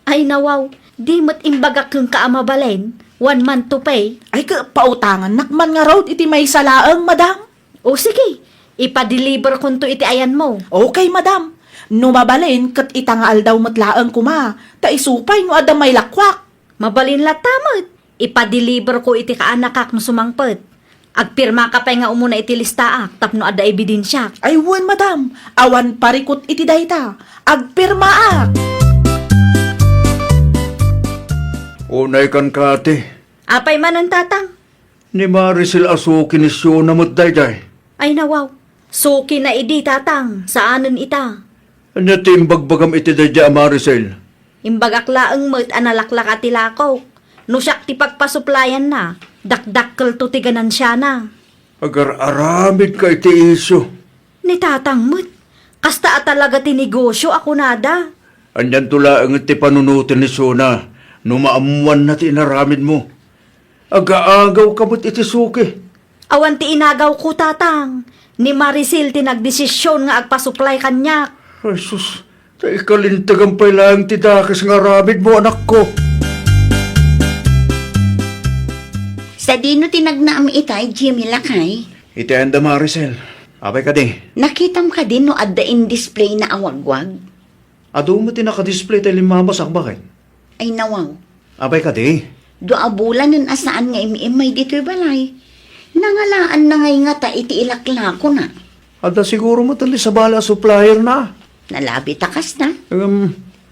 Ay nawaw, di mo't imbagak kang kaamabalen, 1 month to pay. Ay pautangan, nakman nga road iti may salaang, madam. O sige, ipa-deliver kun to iti ayan mo. Okay, madam. No mabalin, kat itangaal daw matlaang kuma. Ta isupay no ada may lakwak. Mabalin latamot, ipa-deliver ko iti kaanakak no sumangpet. Agpirma ka pa nga umuna iti listaak, tapno ada ebidensya. Ay wan, madam. Awan parikot iti dayta. Agpirmaak. Unay kan kati. Apay man ang tatang? Ni Maricel asuki ni Shona mo't dayday. Ay nawaw, suki na idi tatang, saanan ita? Anya timbagbagam iti dayday Maricel. Imbagak laeng met analaklak ati lakaw. No siyak ti pagpasuplayan na, dakdakkel to ti ganansya na. Agar aramid ka iti isyo. Ni tatang met, kasta at talaga ti negosyo ako nada. Anyan tula ang iti panunutin ni Shona. Numaamuan na ti inaramid mo. Agaagaw ka mo't iti suki. Awan ti inagaw ko tatang, ni Maricel ti nagdesisyon nga agpasuplay kanyak. Ay sus, ta ikalintagang pa lang ti dakis nga aramid mo anak ko. Sa dino tinagnaam itay, Jimmy Lakay. Iti anda Maricel. Apay ka di. Nakitam ka din no adda in display na awagwag. Ado mo ti nakadisplay tayo limamas ang bakit. Ay nawaw. Apay ka di. Doa bulan nun asaan nga imimay dito'y balay. Nangalaan na ngay nga ta iti ilakla ko na. Ada siguro mo tali sa bala supplier na. Nalabi takas na.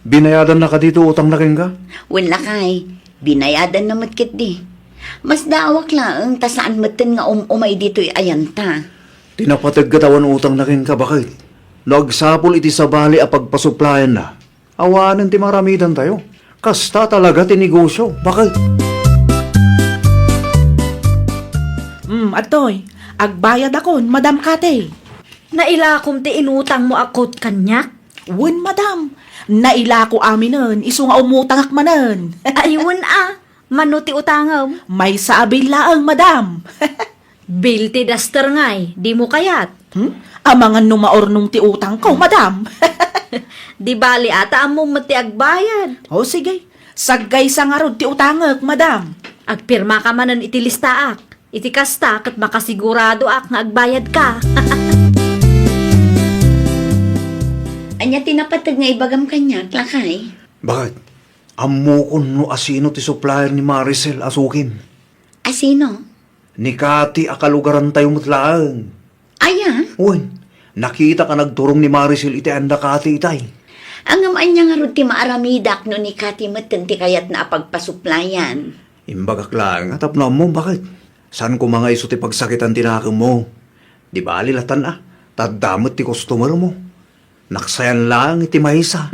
Binayadan na ka dito utang na ka. Wala kay, binayadan na matkit di. Mas daawak lang ta saan matin nga umay dito'y ayanta. Tinapatag katawan utang na ka bakit? Nagsapol iti sa bali a pagpasuplayan na. Awanan ti maramidan tayo. Kasta talaga ti negosyo. Bakit? Atoy, agbayad akon, Madam Kate. Nailakom ti inutang mo akot kanyak. Wen, madam. Naila ko aminen, iso nga umutang akmanen. Ayun mano ti utangam. May sabi laang, madam. Bill ti daster ngay, di mo kayat. Amangan numaor nung ti utang ko, madam. Di bali ata amo mati agbayad. O sige, saggay sa nga rod ti utangak, madam. Agpirma ka manan iti listaak. Iti kasta kat makasigurado ak nga agbayad ka. Anya tinapatag nga ibagam kanya, Lakay. Bakit? Amo ko no asino ti supplier ni Maricel asukin. Asino? Ni Kati akalugaran tayo mutlaang. Aya, Uy, nakita ka nagturong ni Maricel iti anda Kati itay. ang anya nga rod ti maaramidak no ni Kati maten ti kayat na apagpasuplayan. Imbagak lang, atap na mo, bakit? Saan ko mga iso ti pagsakitan tinakam mo? Di ba alilatan tadamot ti customer mo. Naksayan lang iti maysa.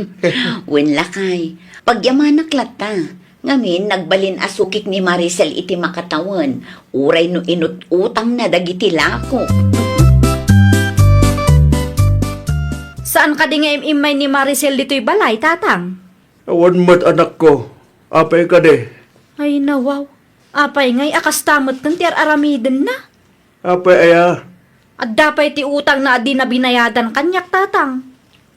Wen Lakay, pagyamanak lata. Ngamin, nagbalin asukik ni Maricel iti makatawan. Uray no inut-utang na dagiti lako. Saan ka di nga imimay ni Maricel dito'y balay, tatang? Awan mat anak ko. Apay ka de. Ay nawaw. Apay ngay akastamot kan ti aramiden na. Apay aya. At dapay ti utang na adi na binayadan kanyak, tatang.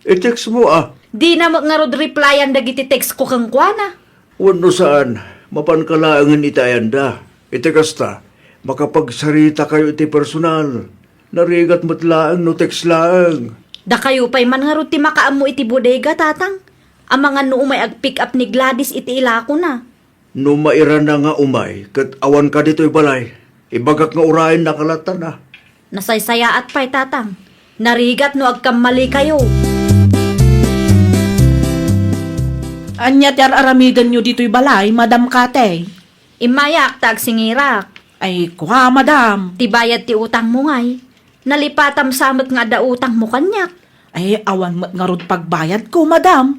I-text mo Di na nga rod replyan dagiti text ko kang kuana. Wano saan, mapankalaangan itayanda. Iti kasta, makapagsarita kayo iti personal. Narigat matlaang no text laang. Da kayo pa'y man nga rod ti makaamo iti bodega, tatang. Ang mga no umay ag-pick up ni Gladys iti ilako na. No mairan na nga umay, kat awan ka dito'y balay. Ibagak nga urayan nakalatan na. Nasaysayaat pa'y, tatang. Narigat no agkamali kayo. Anya ti aramidan nyo dito'y balay, Madam Kate. Imayak tag singirak. Ay, kuha, madam. Tibayad ti utang mo ngay. Nalipatam samot nga da utang mo kanyak. Ay, awan mat nga rod pagbayad ko, madam.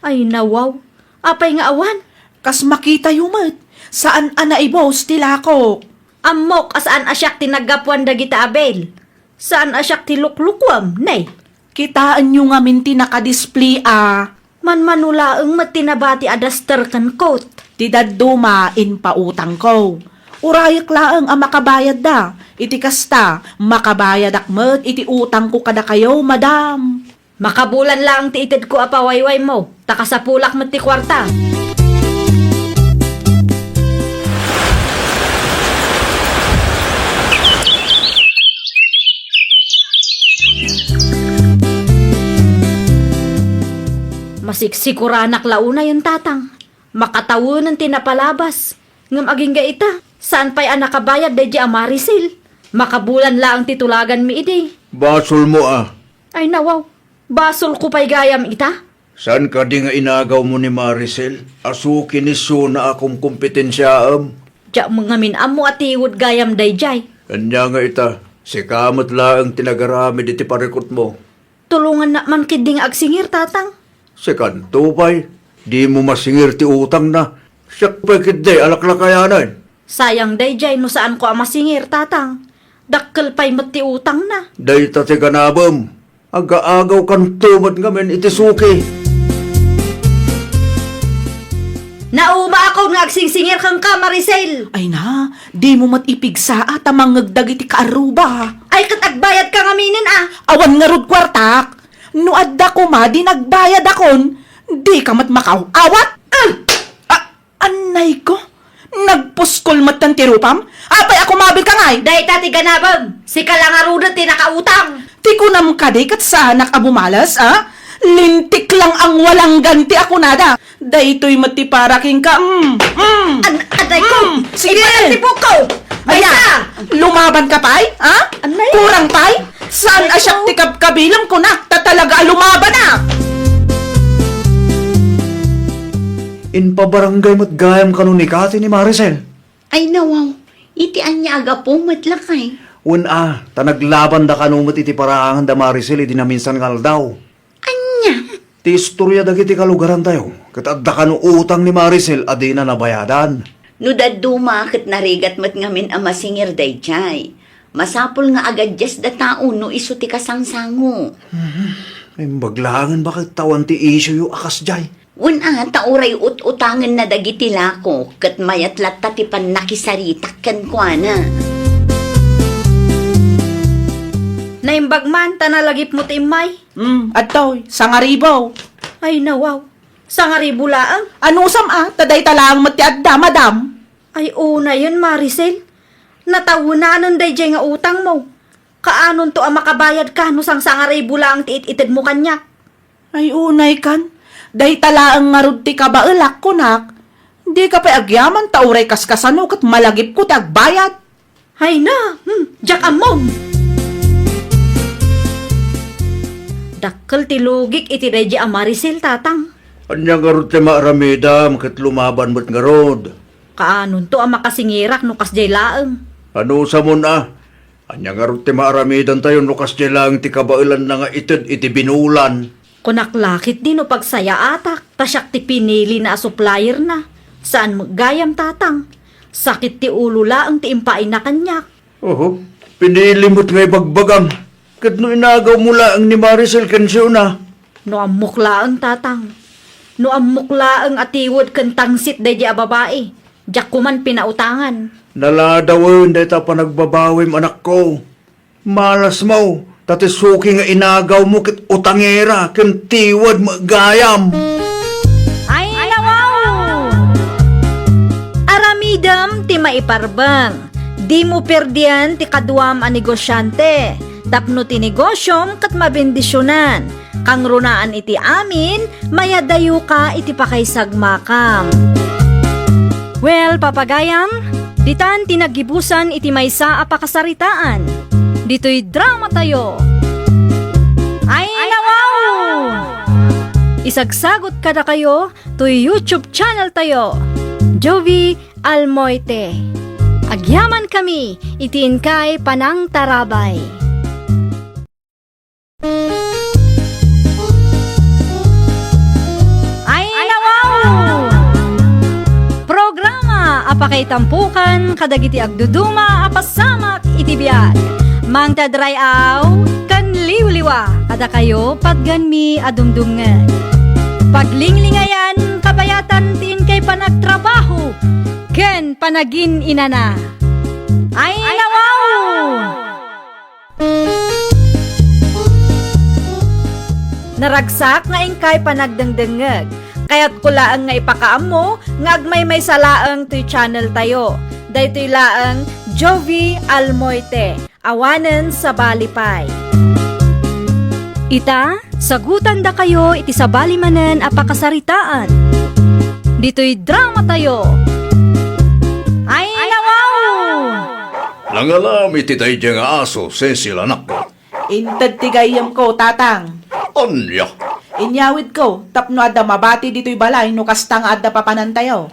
Ay nawaw. Apay nga awan. Kas makita yumat. Saan anaibos tila ko? Amok asaan asyak ti naggapuan dagita abel. Saan asyak ti luklukwam, nay. Kitaan nyo nga minti nakadisplay Manmanulaeng matinabati adaster kan coat. Ti daduma in pautang ko. Urayak laang ang makabayad da. Iti kasta, makabayad akmet, iti utang ko kada kayo, madam. Makabulan lang ti ited ko apawayway mo. Takasapulak mo ti kwarta. Masiksikuran launa yung tatang. Makatawo ng tinapalabas. Ngam aging gaita. Saan pa'y anakabayad day di amarisil? Makabulan lang titulagan mi ide. Basol mo ah. Ay nawaw. Basol ko pa'y gayam ita. Saan ka di nga inagaw mo ni Maricel? Asukin ni Su na akong kompetensyaam. Diya mga minamo at iwod gayam day jay. Kanya nga ita, si kamot lang tinagarami di ti parikot mo. Tulungan na man kiding agsingir tatang. Si kanto pa'y, di mo masingir ti utang na. Siyak pa'y kidday, alaklakayanan. Sayang day jay no saan ko ang masingir tatang. Dakkel pa'y mati utang na. Day tati ganabam, aga-agaw kanto mat ngamin iti suki. Nauma ako nga agsingsingir kang ka, Maricel. Ay na, di mo matipigsa at amangagdag iti kaaruba. Ay katagbayad ka ngaminin ah. Awan nga rod kwartak. No adda ko ma, di nagbayad akon. Di ka mat makaw-awat. Anay ko, nagpuskol mat ng tirupam. Apay ako mabil ka ngay. Day tati ganabag. Si kalangaruda tinakautang. Ti ko nam kaday kat sa anak abumalas, ah? Lintik lang ang walang ganti ako nada. Daytoy matiparaking ka, Atay ko. Sige. Ipatipok ko. Aya, lumaban ka pa'y? Ha? Anay. Kurang pa'y? Saan Anay asyak ko. tikab kabilang ko na? Tatalaga lumaban na! In pabarangay mo't gayam kanuni kati ni Maricel. Ay nawaw, iti anya aga po matlakay. Una, tanaglaban da kanumot iti paraangan da Maricel, iti na minsan ngal daw. Anya? Ti istorya dagiti kalugaran tayo. Katadda ka no utang ni Maricel, adi na nabayadan. No daduma ket narigat mat ngamin ang masingir day jay. Masapol nga agad jas da tao no iso ti kasangsango. Ay baglangan bakit tawan ti isyo yu akas jay. Una tauray ut-utangan na dagiti lako ket mayatlat ta ti nakisaritak ken kuana. Naimbag man tanalagip mo ti imay. Adtoy, sangaribaw. Ay nawaw. Sangaribo laang. Ano sam taday talang mati adda, madam. Ay una yun, Maricel. Natawunanan day jay nga utang mo. Kaanon to ang makabayad ka no sang sangaribo laang ti it-ited mo kanya. Ay unay kan. Day talaang ngarud ti kabaelak ko nak. Di ka pa agyaman tauray kaskasano kat malagip ko ti agbayad. Ay na, jak amom. Dakkel ti lugik iti day jay ang Maricel tatang. Anya nga rod ti maaramida, makit lumaban mo't nga rod. Kaanon to ang makasingirak no kas jay laang. Ano sa mo na? Anya nga rod ti maaramidan tayo, nukas jay lang ti kabailan na nga ited iti binulan. Kunaklakit din no pagsaya atak. Tasyak ti pinili na supplier na. Saan magayam tatang? Sakit ti ulo laang ti impain na kanyak. Oho, pinili mo't nga ibagbagang. Kat no inagaw mo lang ni Maricel kensyo na. No amok laang tatang. No amok laang atiwod kan tangsit day di a babae. Diyak kuman pinautangan. Naladawin day ta pa nagbabawim anak ko. Malas mo, tati suki nga inagaw mo kit utangera, ken tiwad magayam. Ay nawaw! Aramidam ti maiparbang. Di mo perdian ti kaduam a negosyante. Tapno ti negosyom kat mabendisyonan. Kang runaan iti amin, mayadayo ka iti pakaysagmakam. Well, papagayam, ditan tinagibusan iti maysa a pakasaritaan. Dito'y drama tayo. Ay nawaw! Isagsagot kada kayo to YouTube channel tayo. Jovi Almoite. Agyaman kami, itiin kay Panang Tarabay. Ay nawaw! Programa apakay tampukan kadagiti agduduma apasamak itibiyag. Mang tadrayaw kan liwliwa kada kayo pagganmi adumdungan. Paglinglingayan kabayatan tin kay panagtrabaho ken panagin inana. Ay, nawaw! Naragsak nga ingkay panagdengdengeg. Kaya't kulaan nga ipakaamo nga agmay may salaang to'y channel tayo. Daytoy laang Jovi Almoite, awanen sa Balipay. Ita, sagutan da kayo iti sabali manen apakasaritaan. Dito'y drama tayo. Ay, nawaw! Langalam iti day nga aso, sensil anak ko. Intad tigayam ko, tatang. Anya? Inyawid ko, tapno adda mabati dito'y balay, no kastang adda papanantayaw.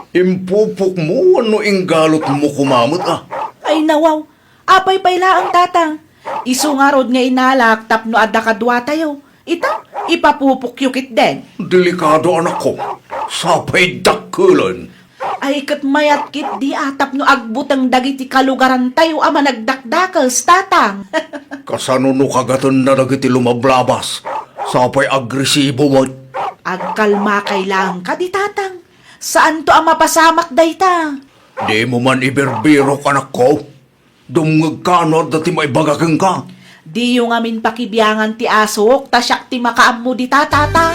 Impupok mo ano inggalot mo kumamot ah. Ay nawaw, apay payla ang tatang. Isu nga rod nga inalak, tapno adda kadwa tayo. Ita, ipapupok yukit den. Delikado anak ko. Sapay dakkulan. Ay kat mayat kit di atap no agbutang dagiti kalugaran tayo ama nagdakdakals, tatang. Kasano no kagatan na dagiti lumablabas. Sapay agresibo mo. Agkalma kailang ka di tatang. Saan to ang mapasamak dayta? Di mo man iberbiro anak ko. Dumngag ka no dati maibagakang ka. Di yung amin pakibiyangan ti asok, tasyak ti makaammo di tatang.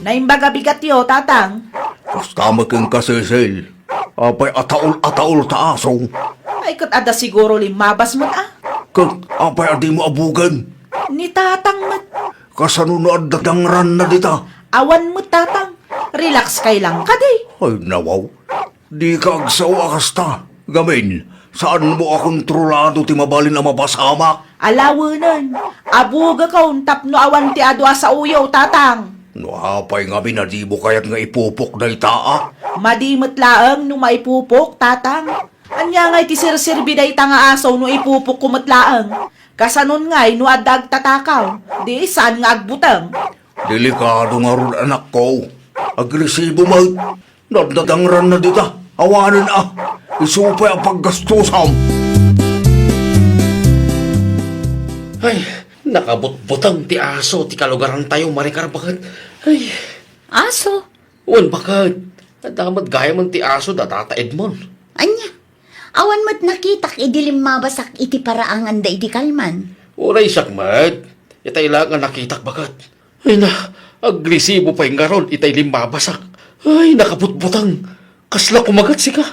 Naimbaga bigat yo, tatang. Kastama kang kasisil. Apay ataol ta aso. Ay kat ada siguro limabas mo ah. Kat apay adi mo abugan. Ni tatang mat. Kasano no adadangran na dita. Awan mo tatang. Relax kay lang ka di. Ay nawaw. Di ka agsawa kasta. Gamin, saan mo akontrolado ti mabalin na mapasamak? Alawanan. Abuga ka untap no awan ti adwa sa uyaw, tatang. No hapay nga binadibo kayat nga ipupok na itaa. Madimot laang no maipupok, tatang. Anya nga'y ti sirsirbi day nga asaw no ipupok kumatlaang. Kasanon nga'y no adag tatakaw. Di saan nga agbutang. Delikado nga ron anak ko. Agresibo mag. Nadadangran na dita. Awanan ah. Isupay ang paggastusam. Ay, nakabutbutang ti aso, ti kalugaran tayo, marikar bakit? Ay, Aso? wan bakit? Damat gaya man ti aso, datata Edmond. Anya? Awan mo't nakitak idilim mabasak iti paraangan da iti kalman. Uray sakmat, itay lang nga nakitak bakit? Ay na, agresibo pa yung garon, itay limbabasak. Ay, nakabutbutang, kasla kumagat si ka.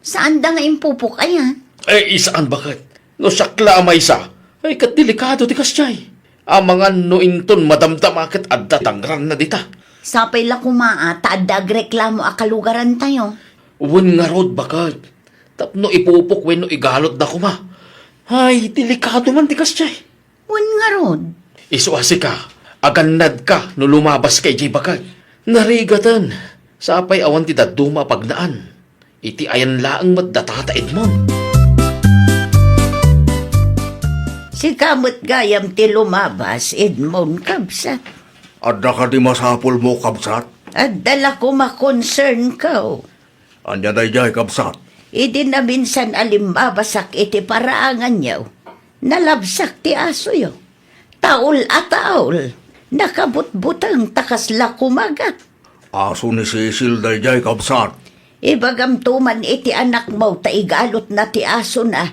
Saan da nga impupok aya? Ay, isaan bakit? No sakla may isa, ay kat delikado ti kasyay. Amangan no inton madamdamakit at datangran na dita. Sapay la kumaa, taaddag reklamo akalugaran tayo. Wan nga rod bakit? Tapno ipupok wen no igalot na kuma. Ay, delikado man ti kasyay. Un nga rod. Isuasi ka, agannad ka no lumabas kay jay bakit. Narigatan, sapay awan ti daduma pagnaan. Iti ayan laang matdatata Edmond. Si kamot gayam ti lumabas, Edmond Kabsat. Adda ka di masapul mo kabsat. At dala ko ma-concern ka. Anya day jay kabsat. Idi na minsan alimbabasak iti paraangan yaw. Nalabsak ti aso yaw. Taol at taol. Nakabutbutang takasla kumagat. Aso ni Cecil day jay kabsat. Ibagam tuman iti anak mo taigalot na ti aso na.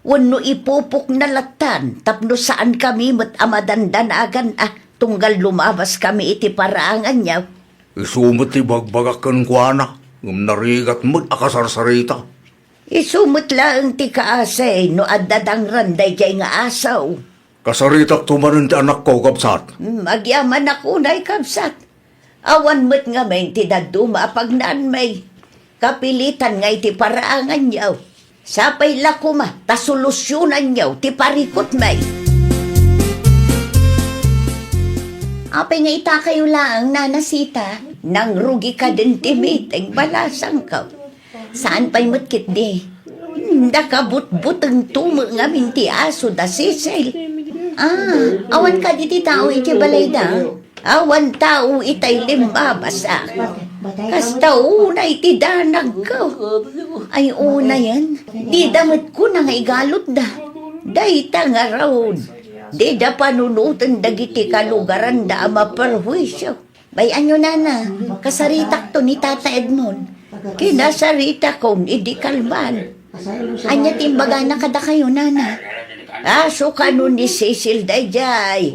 Wano ipupok na latan tapno saan kami mat amadandanagan tunggal lumabas kami iti paraangan yaw. Isumot ti bagbagakan kwa na. Ngam narigat mo't akasarsarita. Isumot lang ti kaasay no addadang randay jay nga asaw. Kasaritak tumanin ti anak ko kabsat. Magyaman ako na'y kabsat. Awan mo't nga may ti daduma pag naan may. Kapilitan nga iti paraangan yaw. Sapay lakuma, ta solusyonan yaw, ti parikot may. Apay nga ita kayo lang, nanasita. Nang rugi ka din ti meeting, balasang ka. Saan pa'y matkit di? Nakabut-butang tumo nga minti aso da Cecil. Awan ka di ti tao iti balay da. Awan tao itay limbabasa. Kasta unay ti danag ko. Ay una yan. Di damit ko na nga igalot da. Dayta nga raon. Di da panunutan dagiti kalugaran da ama perwisyo. Bayan nyo nana, kasaritak to ni Tata Edmond. Kinasarita kong idi kalban. Anya timbaga na kada kayo nana. Aso ka nun ni Cecil dayjay.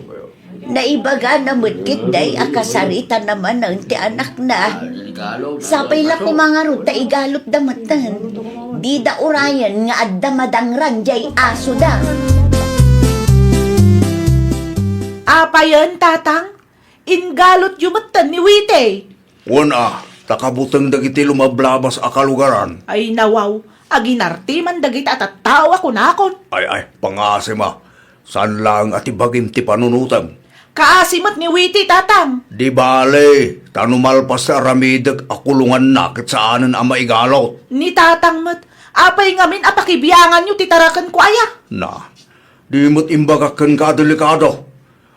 Naibaga na mutkit day akasarita naman ng ti anak na. Sapay la kumangarot ta igalot damatan. Di da urayan nga adda madangran jay aso da. Apayan, tatang? Ingalot yumatan ni Wite. Wana, takabutang dagiti lumablabas a kalugaran. Ay nawaw, aginarti man dagit at tawa ko nakon. Ay, pangasima. Saan lang at ibagim ti panunutang? Kaasimat ni Wite, tatang. Di bale, tanumalpas sa aramidag akulungan na kat saanan ang maigalot. Ni tatang mat, apay ngamin apakibiyangan nyo titarakan ko aya. Na, di mo't imbagakan ka delikado.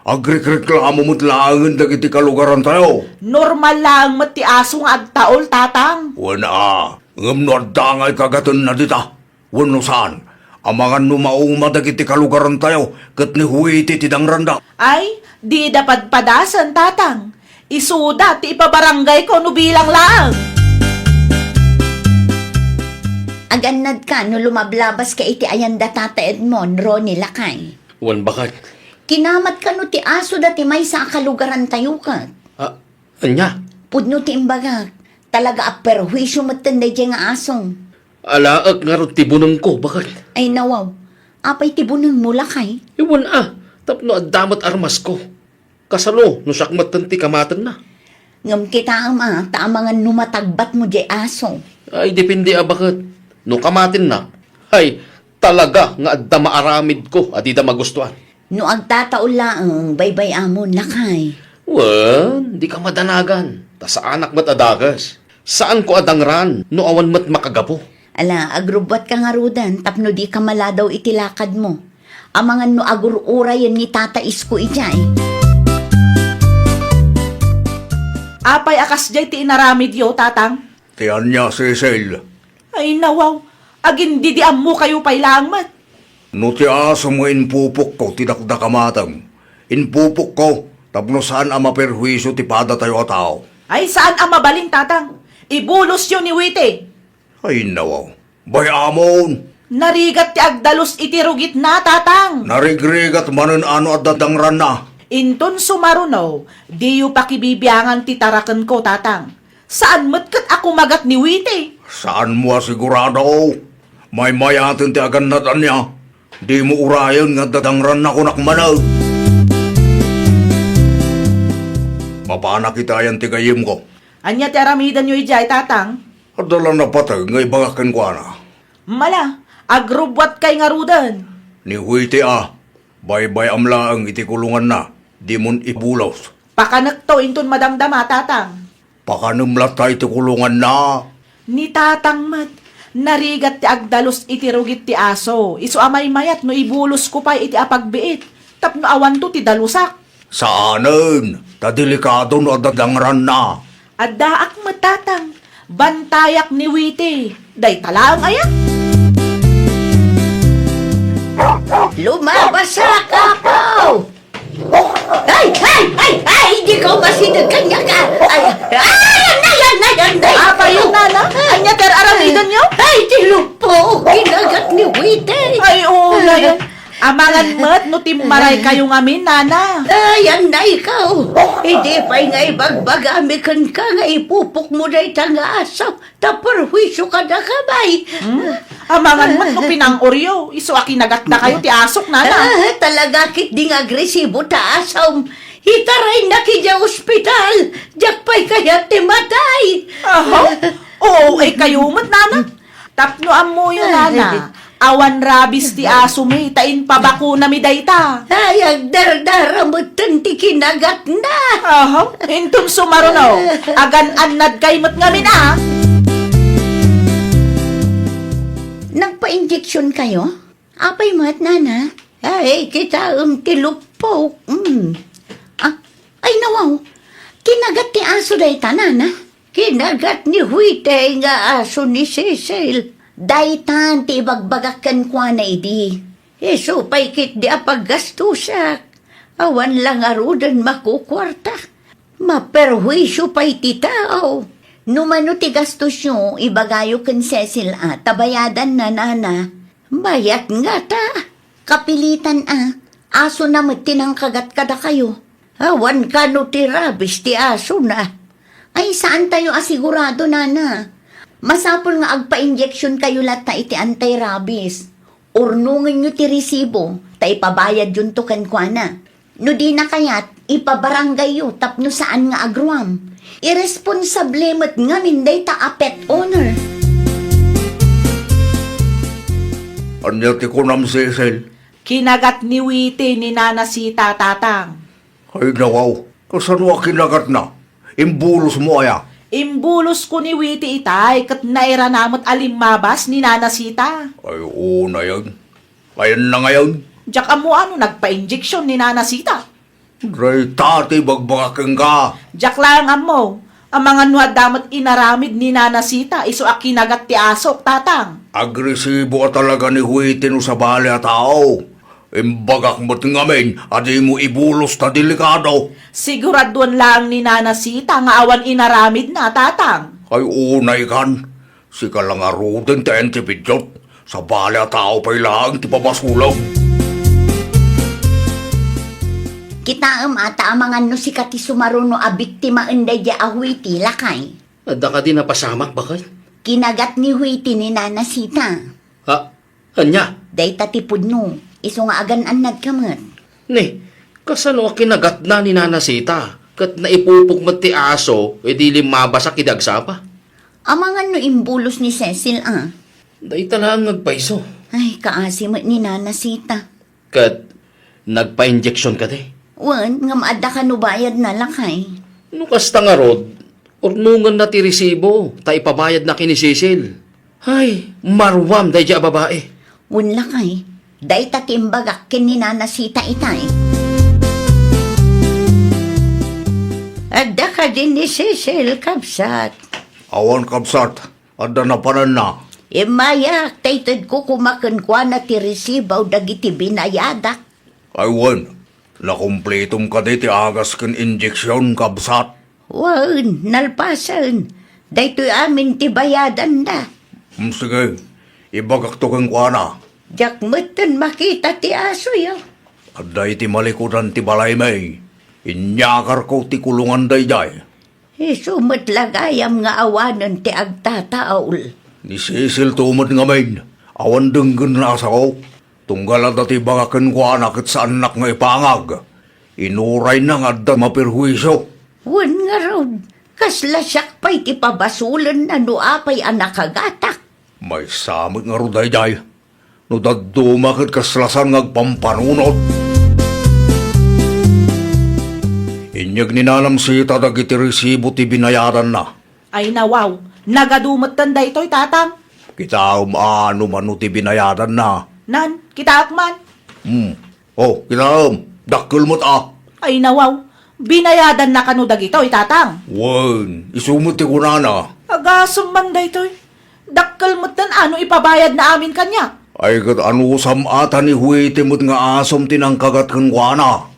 Agrik-reklamo mo't laangan dagiti kalugaran tayo. Normal lang mat ti aso nga agtaol, tatang. Wana, ngam no adangay kagaton na dita. Wano saan? Amangan no mauma dagiti kalugaran tayo, kat ni huwiti ti dangranda. Ay, di dapat padasan, tatang. Isuda ti ipabarangay ko no bilang lang. Aganad ka no lumablabas ka iti ayanda Tata Edmond, Ronnie Lakay. Wan bakit? Kinamat ka no ti aso dati may sa kalugaran tayo ka. Anya? Pudno ti imbagak. Talaga aperwisyo matanday dyan nga asong. Alaak nga ron tibunang ko, bakit? Ay nawaw, apay tibunang mula kay. Iwan tapno damat armas ko. Kasalo, no sakmatan ti kamatan na. Ngam kita ama, taamangan numatagbat mo dyan aso. Ay, depende bakit? No kamatin na. Ay, talaga nga adda maaramid ko at di da magustuhan. No agtataon laang, baybay amon lakay. Wan, di ka madanagan. Ta sa anak mat adagas. Saan ko adangran, no awan mat makagapo. Ala, agrubbat ka nga rudan, tapno di ka maladaw itilakad mo. Amangan no agurura yan ni Tata Isko ijay. Apay akas jay ti inaramid yo, tatang. Tiyan niya, Cecil. Ay nawaw, agin didiam mo kayo pay lang mat. No ti aso mo inpupok ko, tidakdakamatang. Inpupok ko, tapno saan ang maperwisyo ti pada tayo a tao. Ay saan ang mabalin, tatang? Ibulos yun ni Wite. Ay nawaw, bayamon. Narigat ti agdalos itirugit na, tatang. Narigrigat manon ano at dadangran na. Inton sumarunaw, di yu pakibibiyangan ti tarakan ko, tatang. Saan matkat ako magat ni Wite? Saan mo sigurado? May mayatin ti aganatan niya. Di mo urayan nga dadangran na kunak manag. Mapana kita yan ti gayim ko. Anya ti aramidan nyo ijay, tatang? Adala na patag nga ibagakan ko na. Mala, agrubwat kay nga rudan. Ni Huiti baybay amla ang itikulungan na. Di mon ibulaws. Pakanakto inton madamdama, tatang. Pakanumlat tayo itikulungan na. Ni tatang mat, narigat ti agdalos itirugit ti aso. Isu amay mayat no ibulos ko pa iti apagbiit. Tapno awan to ti dalusak. Saanan? Tadelikado no adadangran na. Addaak matatang, bantayak ni Wite. Day talaang ayak. Lumabas sa kapaw! Ay! Hindi ko masinag kanya ka! Yan! Apa yun, nana? Anya ter aramidan nyo? Ay, tilupo! Kinagat ni Wite! Ay, oo, yan. Amangan mat, no timmaray kayo ngamin, nana. Ayan na ikaw! Hindi pa'y nga ibagbagamikan ka nga ipupok mo na itang asaw. Taparwisyo ka na kamay. Amangan mat, no pinangoryo. Isu akinagat na kayo, ti asok, nana. Talaga kit ding agresibo ta asaw. Hitaray na kidya ospital. Diyak pa'y kaya timatay. Aho? Oo, ay kayo mat, nana. Tapno amo yun, nana. Awan rabis ti aso may tain pabakuna mi dayta. Ay, agdardara mo tanti kinagat na. Aho? Inton sumarunaw. Agan anad kay mat ngamin, ah. Nagpa-injection kayo? Apay mat, nana? Ay, kita tilupo. Ay, nawaw. Kinagat ti aso dayta, nana? Kinagat ni Huite nga aso ni Cecil. Daytan ti bagbagakan kwa na idi. Iso pa'y kit di apaggastusak. Awan lang arudan makukwarta. Maperwisyo pa iti tao. Numano ti gastos nyo, ibagayo ken Cecil tabayadan na nana. Bayat nga ta. Kapilitan aso na tinang kagat kada kayo. Awan ka no ti rabis ti aso na. Ay saan tayo asigurado nana? Masapol nga agpa-injection kayo lahat na iti anti-rabies. Urnungan nyo ti resibo, ta ipabayad yun to kankwana. No di na kayat, ipabarangay yu tapno saan nga agruam. Irresponsable mat nga minday ta a pet owner. Anya ti kunam Cecil. Kinagat ni Witi ni Nana Sita, tatang. Ay nawaw, kasano kinagat na? Imbulos mo aya. Imbulos ko ni Witi itay, kat naira namot alimabas ni Nana Sita. Ay una yan. Ayan na ngayon. Diyak amo nagpa-injection ni Nana Sita. Ray tati bagbakaking ka. Diyak lang amo, ang mga nuwad damot inaramid ni Nana Sita, iso a kinagat ti asok, tatang. Agresibo ka talaga ni Huitin sa bali at tao. Imbagak mo't ngamin, adi mo ibulos na delikado. Siguraduan lang ni Nana Sita nga awan inaramid na, tatang. Ay unay kan. Sika lang arudin ti entipidjot. Sa bali at tao pa'y lang ti pabasulong. Kita ata amangan no si kati sumaruno a biktima enday di a Huiti lakay. Adda ka din napasamak bakit? Kinagat ni Huiti ni Nana Sita. Ha? Anya? Day tatipod no, iso nga agan-an nagkamat. Ne, kasano kinagat na ni Nana Sita? Kat naipupugmat ti aso, di limabasa kidagsa pa. Amangan no imbulos ni Cecil Day talagang nagpaiso. Ay, kaasimat ni Nana Sita. Kat nagpa-injection ka de. Wan, nga maada ka no bayad na lakay. No kasta nga rod, urnungan na ti resibo, ta ipabayad na kini Cecil. Ay, marwam day dya babae. Wan lakay, day tatimbagak kin ni Nana Sita itay. Ada ka din ni Cecil, kapsat. Awan kapsat, adda na panan na. Mayak, taytad ko kumakan kwa na ti resibaw dagiti binayadak. Ay wan, nakumpletom ka di ti agas ken injeksyon kapsat. Wan, nalpasan. Daytoy amin ti bayadan na. Sige, ibagak to keng kuana. Diyak matan makita ti aso yo. Adda iti malikudan ti balay may. Inyakar ko ti kulungan day. Sumat lagayam nga awanan ti agtataol. Ni Cecil tumad nga main. Awan denggan na asa ko. Tunggal at ati bagakan ko anak at sa anak nga ipangag. Inuray na nga adda mapirhuiso. Wan nga rod, kasla siyak pa'y ti pabasulan na nuapay anak kagatak. May samot nga ruday day. No dadumakit kaslasan ngagpampanunot. Inyag ninanam sita dagiti resibo ti binayaran na. Ay nawaw, nagadumot tanda ito'y, tatang. Kita ano man ti binayaran na. Nan, kita akman. Oh, kita dakkel mo't Ay nawaw, binayadan na kanudag ito'y, tatang. Wan, isumot ti kunana. Agasong man da ito'y. Dakkel mo't ano ipabayad na amin kanya. Ay kat anusam ata ni Huwete mo't nga asom tinangkagat kan kuana.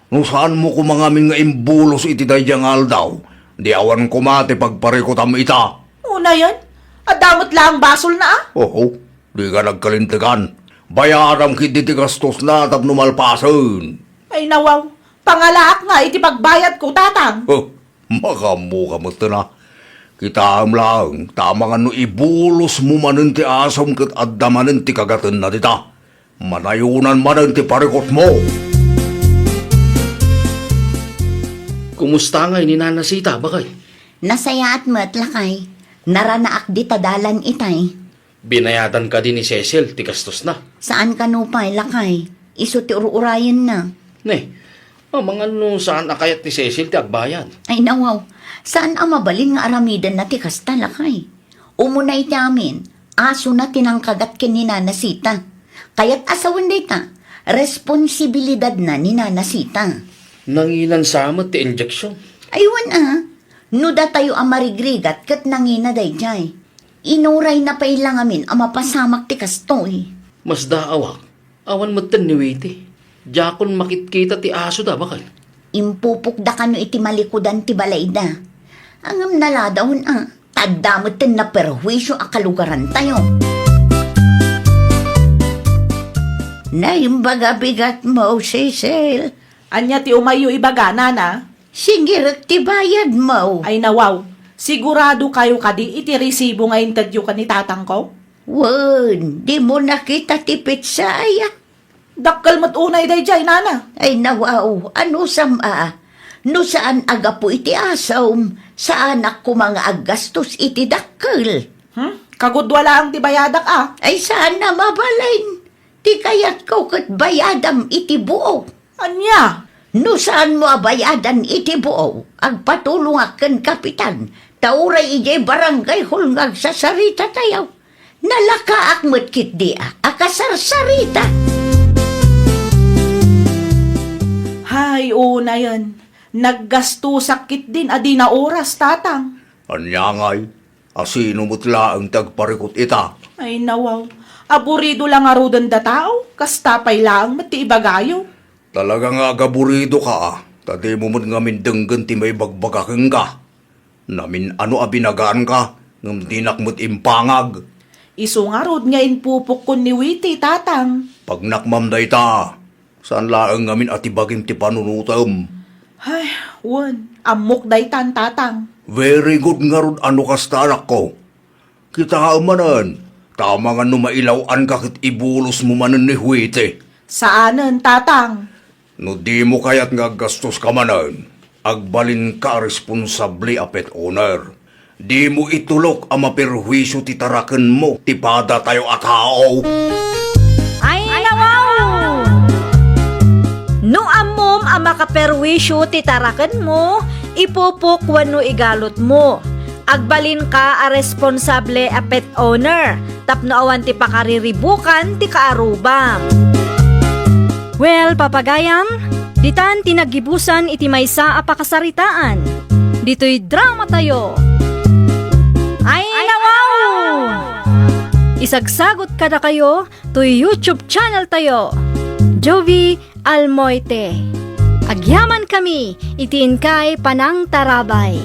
No saan mo kumangamin nga imbulos iti dadyang aldaw. Di awan kumate pagparikotam ita. Una yan, adamot lang basol na Oo, di ka nagkalintigan. Bayaram kiti ti gastos na tap numalpasan. Ay nawaw, pangalaak nga iti pagbayad ko, tatang. Oh, makamuka mo ito na. Kita lang, tama nga no ibulos mo manin ti asom kat addamanin ti kagatan na dita. Manayunan manin ti parikot mo. Kumusta nga ni Nana Sita bakay? Nasaya at matlakay, naranaak di tadalan itay. Binayadan ka din ni Cecil, tigastos na. Saan ka nupay lakay? Iso ti urayan na. Ne, mga saan akayat ni Cecil ti agbayan? Ay nawaw, saan ang mabalin nga aramidan na ti kasta lakay? Umunay ti amin, aso na tinangkagat kin ni Nana Sita. Kaya't asawan day ta, responsibilidad na ni Nana Sita. Nanginan samot ti injection. Aywan no da tayo amarigrigat kat nangina day jay. Inuray na pailang amin ang mapasamak ti kastoy. Mas daawak, awan mo ni Witi. Jakon makitkita ti aso da bakal. Impupukda ka no iti malikudan ti balay na. Angam naladahon tadamutin na perwisyo akalugaran tayo. Naimbaga bigat mo, Cecil. Anya ti umayo ibaga, nana? Singirat ti bayad mo. Ay nawaw, sigurado kayo kadi iti resibo nga interview ka ni tatang ko? Wan, di mo nakita ti pitsaya. Dakkel mat unay day jay, nana. Ay nawaw, ano sama? No saan aga po iti asom? Saan ako mga agastos iti dakkel? Kagudwala ang tibayadak Ay saan na mabalain? Ti kayat ko kat bayadam iti buo. Anya? No saan mo abayadan iti buo? Agpatulong akan kapitan. Tauray ijay barangay hulngag sa sarita tayo. Nalaka akmet kit di akasarsarita. Hay, una yan. Naggasto sakit din adi na oras, tatang. Anyangay, asino mutla ang tagparikot ita. Ay nawaw, aburido lang arudan da tao, kastapay lang mati ibagayo. Talagang agaburido ka Tadi mo man ngamin denggan ti may bagbagakeng ka. Namin ano abinagaan ka, ngam dinak mo't impangag. Isu nga rod nga inpupok ko ni Witi, tatang. Pag nakmam da ita, saan laang ngamin atibagim ti panunutam. Ay, wan, amok daytan, tatang. Very good nga rod ano kasta anak ko. Kita ka manan, tama nga numailawan ka kit ibulos mo manan ni Huite. Saanan, tatang? No di mo kayat nga gastos ka manan, agbalin ka responsable a pet owner. Di mo itulok ang maperwisyo ti taraken mo, ti pada tayo a tao. Ay, nawaw! No amom ang makaperwisyo ti taraken mo, ipupukwan no igalot mo. Agbalin ka a responsable a pet owner, tapno awan ti pakariribukan ti kaarubam. Well, papagayam, ditan tinagibusan iti maysa a pakasaritaan. Dito'y drama tayo. Ay, nawaw! Isagsagot kada kayo to YouTube channel tayo. Jovi Almoite. Agyaman kami, itiin kay Panang Tarabay.